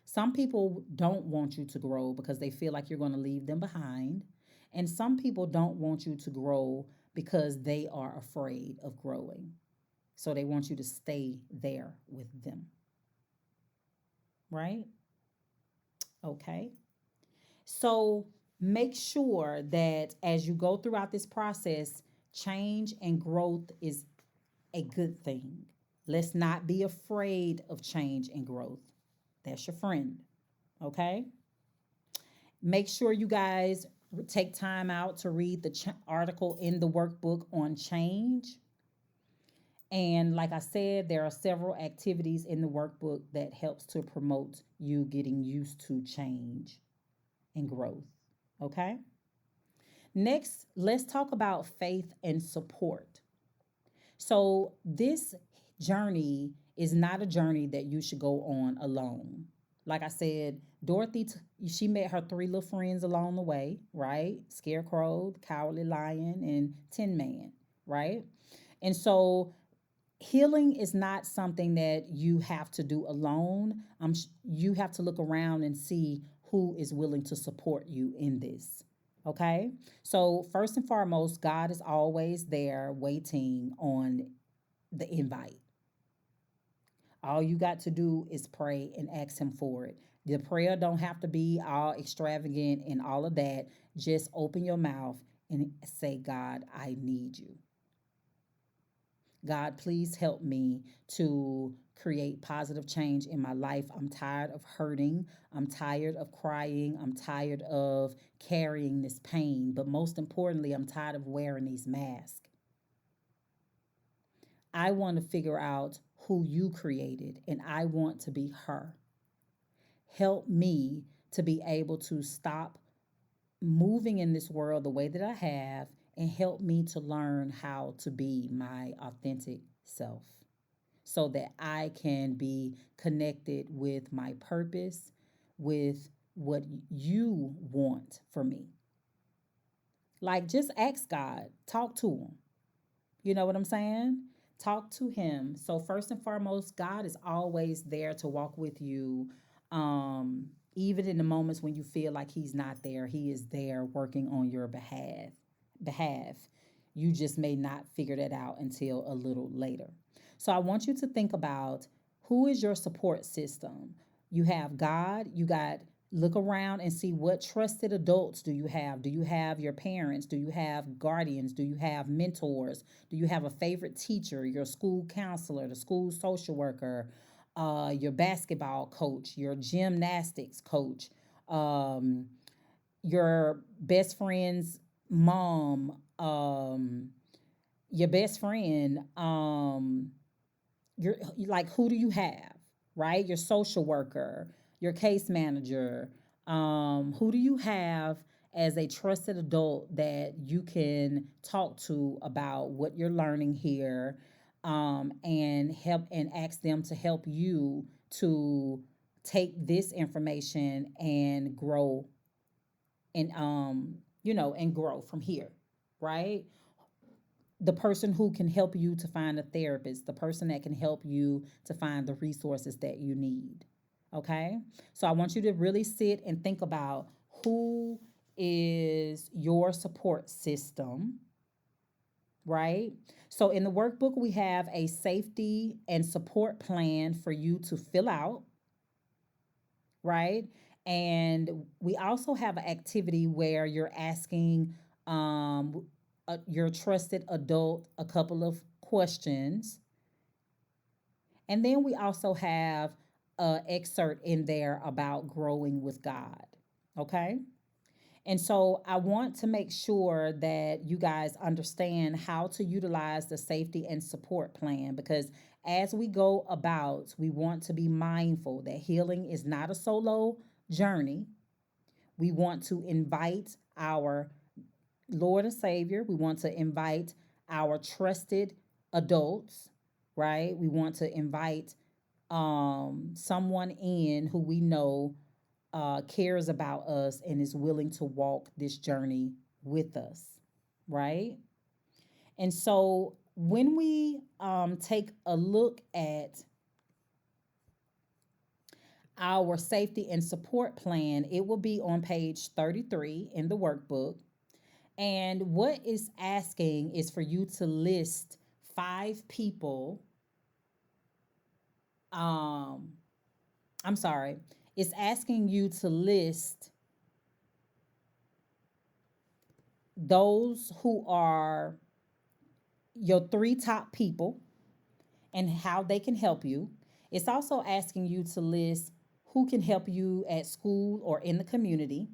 Some people don't want you to grow because they feel like you're going to leave them behind. And some people don't want you to grow because they are afraid of growing. So they want you to stay there with them. Right? Okay. So make sure that as you go throughout this process, change and growth is a good thing. Let's not be afraid of change and growth. That's your friend. Okay? Make sure you guys take time out to read the article in the workbook on change. And like I said, there are several activities in the workbook that helps to promote you getting used to change and growth. Okay? Next, let's talk about faith and support. So, this journey is not a journey that you should go on alone. Like I said, Dorothy, she met her three little friends along the way, right? Scarecrow, Cowardly Lion, and Tin Man, right? And so, healing is not something that you have to do alone. You have to look around and see who is willing to support you in this. Okay. So, first and foremost, God is always there waiting on the invite. All you got to do is pray and ask Him for it. The prayer don't have to be all extravagant and all of that. Just open your mouth and say, God, I need you. God, please help me to create positive change in my life. I'm tired of hurting. I'm tired of crying. I'm tired of carrying this pain. But most importantly, I'm tired of wearing these masks. I want to figure out who you created, and I want to be her. Help me to be able to stop moving in this world the way that I have, and help me to learn how to be my authentic self so that I can be connected with my purpose, with what you want for me. Like, just ask God, talk to Him. You know what I'm saying? Talk to him. So first and foremost, God is always there to walk with you. Even in the moments when you feel like he's not there, he is there working on your behalf. You just may not figure that out until a little later. So I want you to think about, who is your support system? You have God, you got, look around and see, what trusted adults do you have? Do you have your parents? Do you have guardians? Do you have mentors? Do you have a favorite teacher, your school counselor, the school social worker, your basketball coach, your gymnastics coach, um, your best friend's mom, your best friend, your, like, who do you have, right? Your social worker, your case manager, who do you have as a trusted adult that you can talk to about what you're learning here, and help and ask them to help you to take this information and grow, and and grow from here, right? The person who can help you to find a therapist, the person that can help you to find the resources that you need. Okay? So I want you to really sit and think about, who is your support system, right? So in the workbook, we have a safety and support plan for you to fill out, right? And we also have an activity where you're asking, your trusted adult a couple of questions. And then we also have an excerpt in there about growing with God. Okay? And so I want to make sure that you guys understand how to utilize the safety and support plan, because as we go about, we want to be mindful that healing is not a solo journey. We want to invite our Lord and Savior. We want to invite our trusted adults, right? We want to invite someone in who we know cares about us and is willing to walk this journey with us, right? And so when we take a look at our safety and support plan, it will be on page 33 in the workbook. And what it's asking is for you to list 5 people. I'm sorry. It's asking you to list those who are your 3 top people and how they can help you. It's also asking you to list who can help you at school or in the community.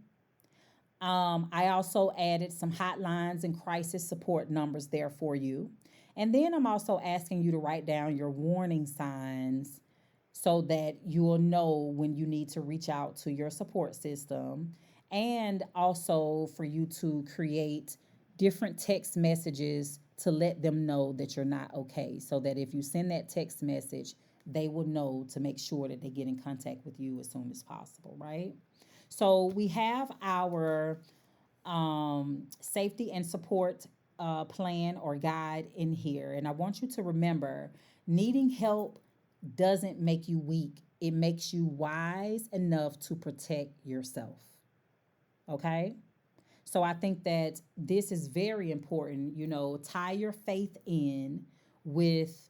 I also added some hotlines and crisis support numbers there for you. And then I'm also asking you to write down your warning signs so that you will know when you need to reach out to your support system. And also for you to create different text messages to let them know that you're not okay. So that if you send that text message, they will know to make sure that they get in contact with you as soon as possible, right? So we have our safety and support plan or guide in here. And I want you to remember, needing help doesn't make you weak, it makes you wise enough to protect yourself. Okay? So I think that this is very important. Tie your faith in with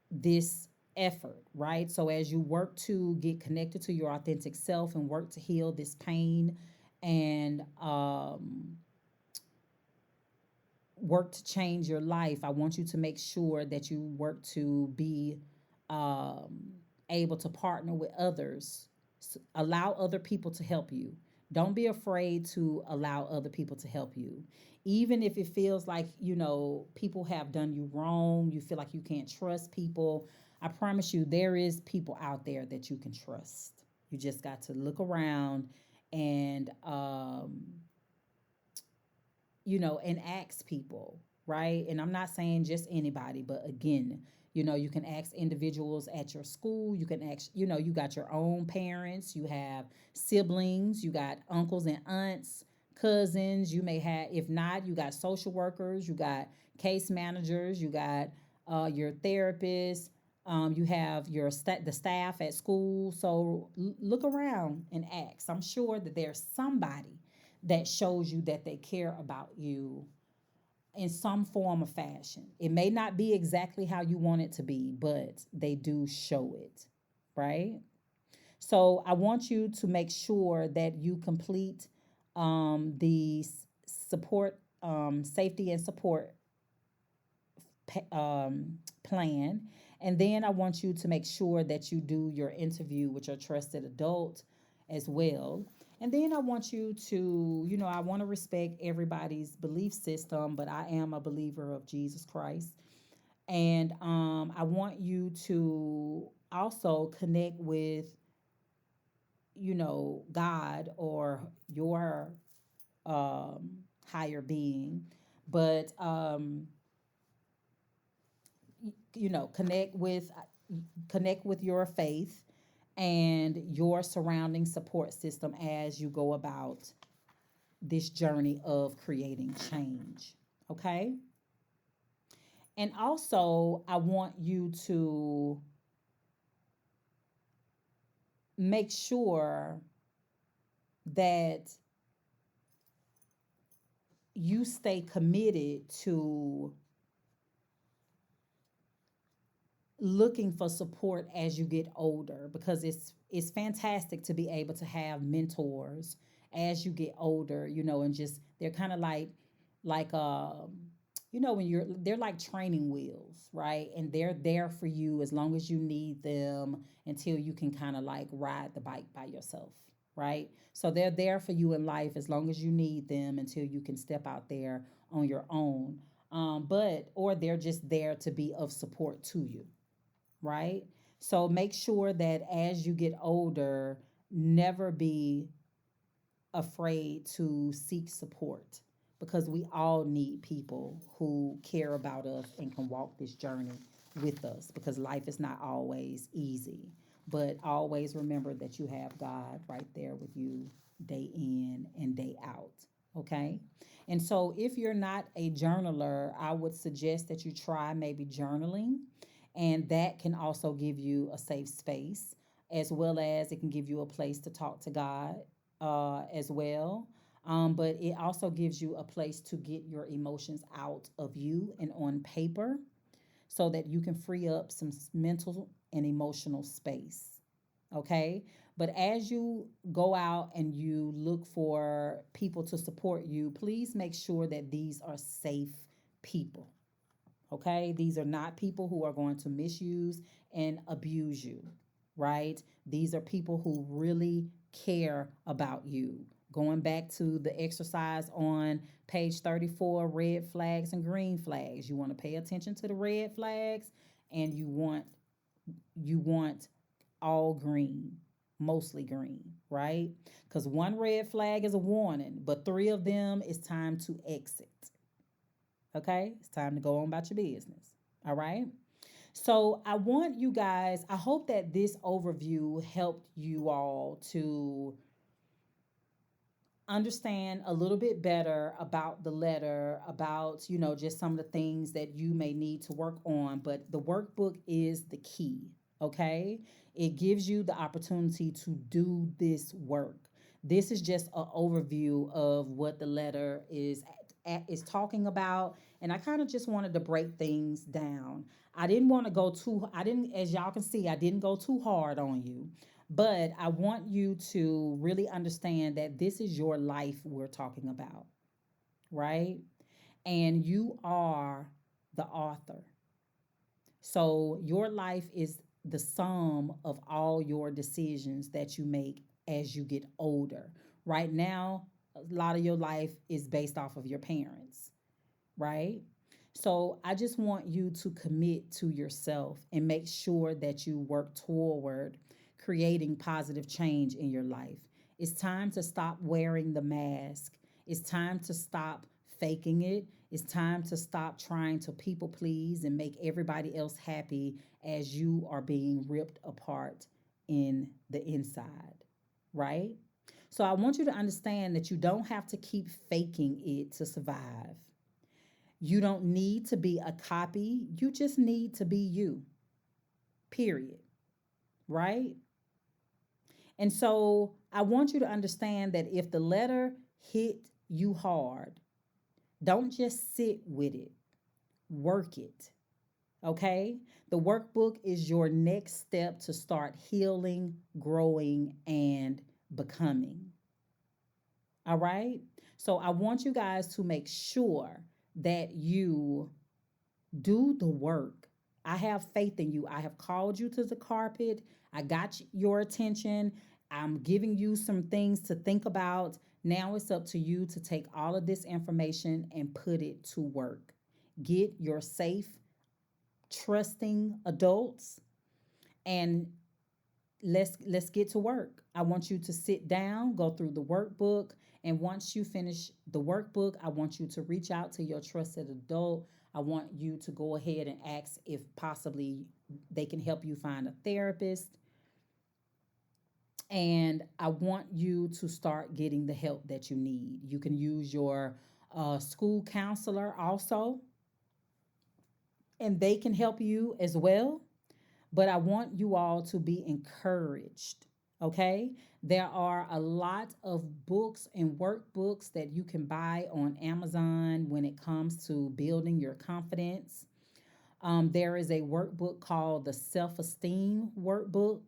this effort, right? So as you work to get connected to your authentic self and work to heal this pain and work to change your life, I want you to make sure that you work to be able to partner with others. Allow other people to help you. Don't be afraid to allow other people to help you. Even if it feels like, people have done you wrong, you feel like you can't trust people. I promise you, there is people out there that you can trust. You just got to look around and, and ask people, right? And I'm not saying just anybody, but again, you can ask individuals at your school. You can ask, you got your own parents, you have siblings, you got uncles and aunts, cousins. You may have, if not, you got social workers, you got case managers, you got your therapist, you have the staff at school. So look around and ask. I'm sure that there's somebody that shows you that they care about you in some form or fashion. It may not be exactly how you want it to be, but they do show it, right? So I want you to make sure that you complete the support, safety and support plan. And then I want you to make sure that you do your interview with your trusted adult as well. And then I want you to, I want to respect everybody's belief system, but I am a believer of Jesus Christ. And I want you to also connect with, God or your higher being. But connect with your faith and your surrounding support system as you go about this journey of creating change. Okay? And also, I want you to make sure that you stay committed to looking for support as you get older, because it's fantastic to be able to have mentors as you get older, and just they're kind of like when they're like training wheels, right? And they're there for you as long as you need them until you can kind of like ride the bike by yourself, right? So they're there for you in life as long as you need them until you can step out there on your own. Or they're just there to be of support to you, right? So make sure that as you get older, never be afraid to seek support, because we all need people who care about us and can walk this journey with us, because life is not always easy. But always remember that you have God right there with you day in and day out. Okay. And so if you're not a journaler, I would suggest that you try maybe journaling, and that can also give you a safe space, as well as it can give you a place to talk to God as well. But it also gives you a place to get your emotions out of you and on paper, so that you can free up some mental and emotional space. Okay. But as you go out and you look for people to support you, please make sure that these are safe people. Okay. These are not people who are going to misuse and abuse you, right? These are people who really care about you. Going back to the exercise on page 34, red flags and green flags. You want to pay attention to the red flags, and you want all green, mostly green, right? Because one red flag is a warning, but three of them is time to exit. Okay, it's time to go on about your business. All right. So I want you guys, I hope that this overview helped you all to understand a little bit better about the letter, about, just some of the things that you may need to work on. But the workbook is the key, okay? It gives you the opportunity to do this work. This is just an overview of what the letter is talking about. And I kind of just wanted to break things down. I didn't want to go too, I didn't, as y'all can see, I didn't go too hard on you. But I want you to really understand that this is your life we're talking about, right? And you are the author. So your life is the sum of all your decisions that you make as you get older. Right now, a lot of your life is based off of your parents, right? So I just want you to commit to yourself and make sure that you work toward creating positive change in your life. It's time to stop wearing the mask. It's time to stop faking it. It's time to stop trying to people please and make everybody else happy as you are being ripped apart in the inside, right? So I want you to understand that you don't have to keep faking it to survive. You don't need to be a copy. You just need to be you, period. Right? And so I want you to understand that if the letter hit you hard, don't just sit with it, work it. Okay? The workbook is your next step to start healing, growing, and becoming. All right? So I want you guys to make sure that you do the work. I have faith in you. I have called you to the carpet. I got your attention. I'm giving you some things to think about. Now it's up to you to take all of this information and put it to work. Get your safe, trusting adults and let's get to work. I want you to sit down, go through the workbook, and once you finish the workbook, I want you to reach out to your trusted adult. I want you to go ahead and ask if possibly they can help you find a therapist. And I want you to start getting the help that you need. You can use your school counselor also, and they can help you as well. But I want you all to be encouraged. Okay? There are a lot of books and workbooks that you can buy on Amazon when it comes to building your confidence. There is a workbook called the self-esteem workbook,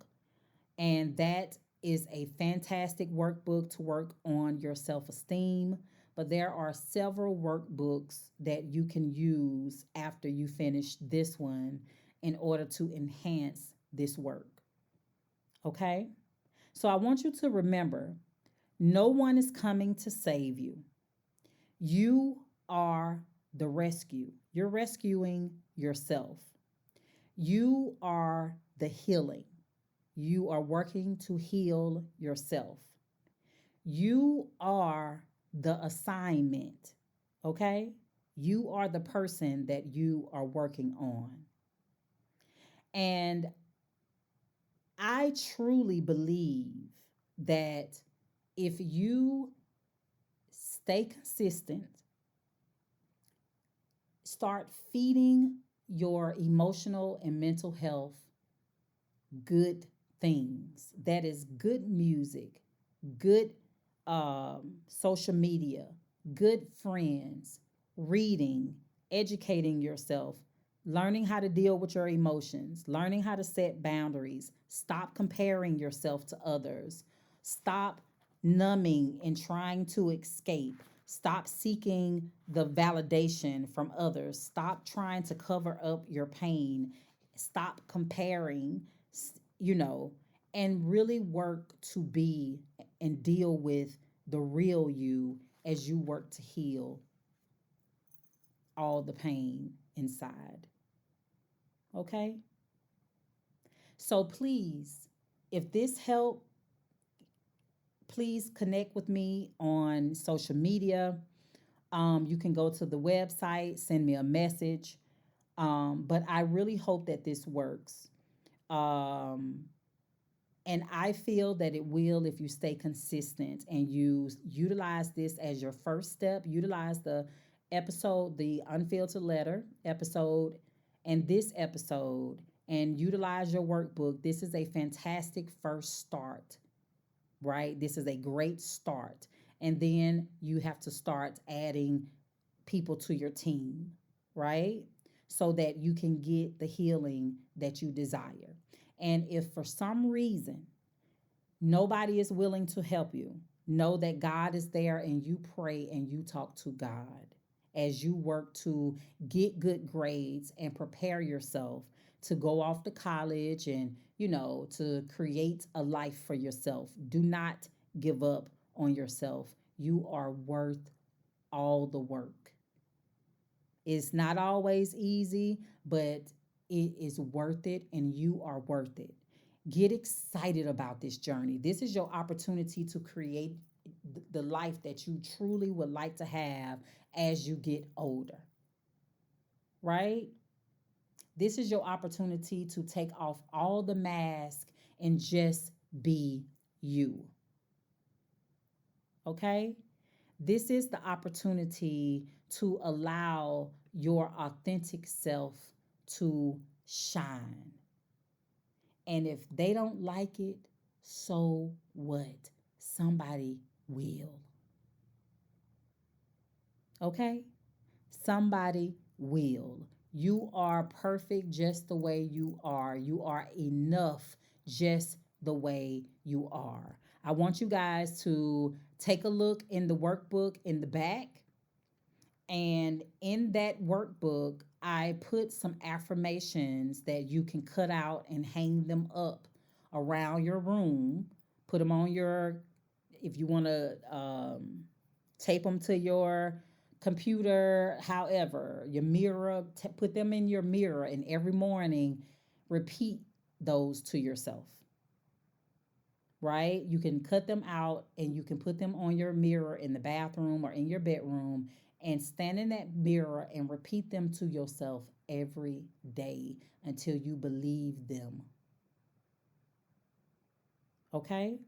and that is a fantastic workbook to work on your self-esteem. But there are several workbooks that you can use after you finish this one in order to enhance this work. Okay? So I want you to remember no one is coming to save you. You are the rescue. You're rescuing yourself. You are the healing. You are working to heal yourself. You are the assignment. Okay? You are the person that you are working on. And I truly believe that if you stay consistent, start feeding your emotional and mental health good things. That is good music, good social media, good friends, reading, educating yourself, learning how to deal with your emotions, learning how to set boundaries, stop comparing yourself to others, stop numbing and trying to escape, stop seeking the validation from others, stop trying to cover up your pain, stop comparing, you know, and really work to be and deal with the real you as you work to heal all the pain inside. Okay? So please, if this helped, please connect with me on social media. You can go to the website, send me a message. But I really hope that this works. Um, And I feel that it will if you stay consistent and you utilize this as your first step. Utilize the episode, the Unfiltered Letter episode, and this episode, and utilize your workbook. This is a fantastic first start, right? This is a great start. And then you have to start adding people to your team, right? So that you can get the healing that you desire. And if for some reason nobody is willing to help you, know that God is there and you pray and you talk to God as you work to get good grades and prepare yourself to go off to college and, to create a life for yourself. Do not give up on yourself. You are worth all the work. It's not always easy, but it is worth it and you are worth it. Get excited about this journey. This is your opportunity to create the life that you truly would like to have as you get older, right? This is your opportunity to take off all the masks and just be you, okay? This is the opportunity to allow your authentic self to shine. And if they don't like it, so what? Somebody will. Okay? Somebody will. You are perfect just the way you are. You are enough just the way you are. I want you guys to take a look in the workbook in the back. And in that workbook, I put some affirmations that you can cut out and hang them up around your room. Put them on your, if you want to tape them to your computer, however, your mirror, put them in your mirror, and every morning repeat those to yourself. Right? You can cut them out and you can put them on your mirror in the bathroom or in your bedroom and stand in that mirror and repeat them to yourself every day until you believe them. Okay?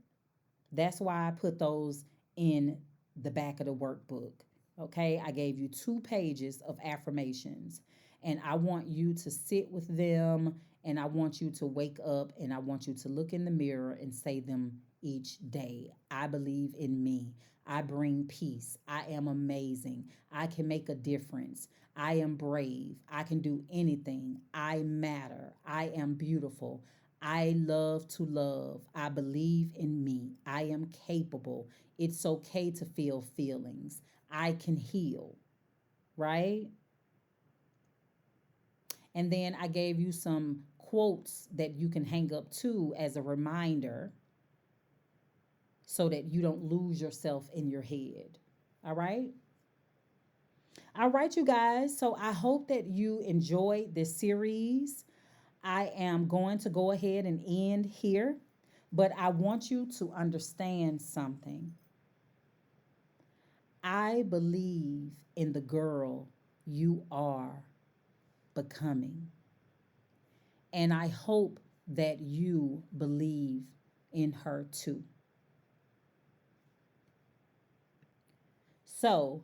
That's why I put those in the back of the workbook. Okay? I gave you 2 pages of affirmations, and I want you to sit with them, and I want you to wake up, and I want you to look in the mirror and say them each day. I believe in me. I bring peace. I am amazing. I can make a difference. I am brave. I can do anything. I matter. I am beautiful. I love to love. I believe in me. I am capable. It's okay to feel feelings. I can heal, right? And then I gave you some quotes that you can hang up too as a reminder so that you don't lose yourself in your head. All right? All right, you guys. So I hope that you enjoyed this series. I am going to go ahead and end here, but I want you to understand something. I believe in the girl you are becoming. And I hope that you believe in her too. So,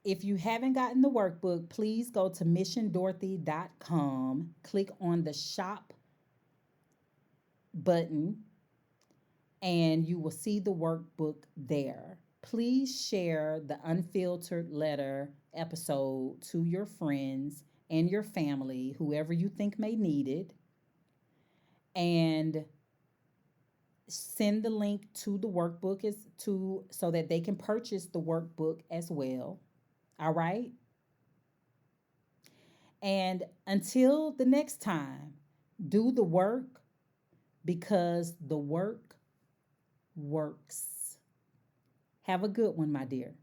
if you haven't gotten the workbook, please go to missiondorothy.com, click on the shop button, and you will see the workbook there. Please share the Unfiltered Letter episode to your friends and your family, whoever you think may need it, and send the link to the workbook so that they can purchase the workbook as well. All right? And until the next time, do the work because the work works. Have a good one, my dear.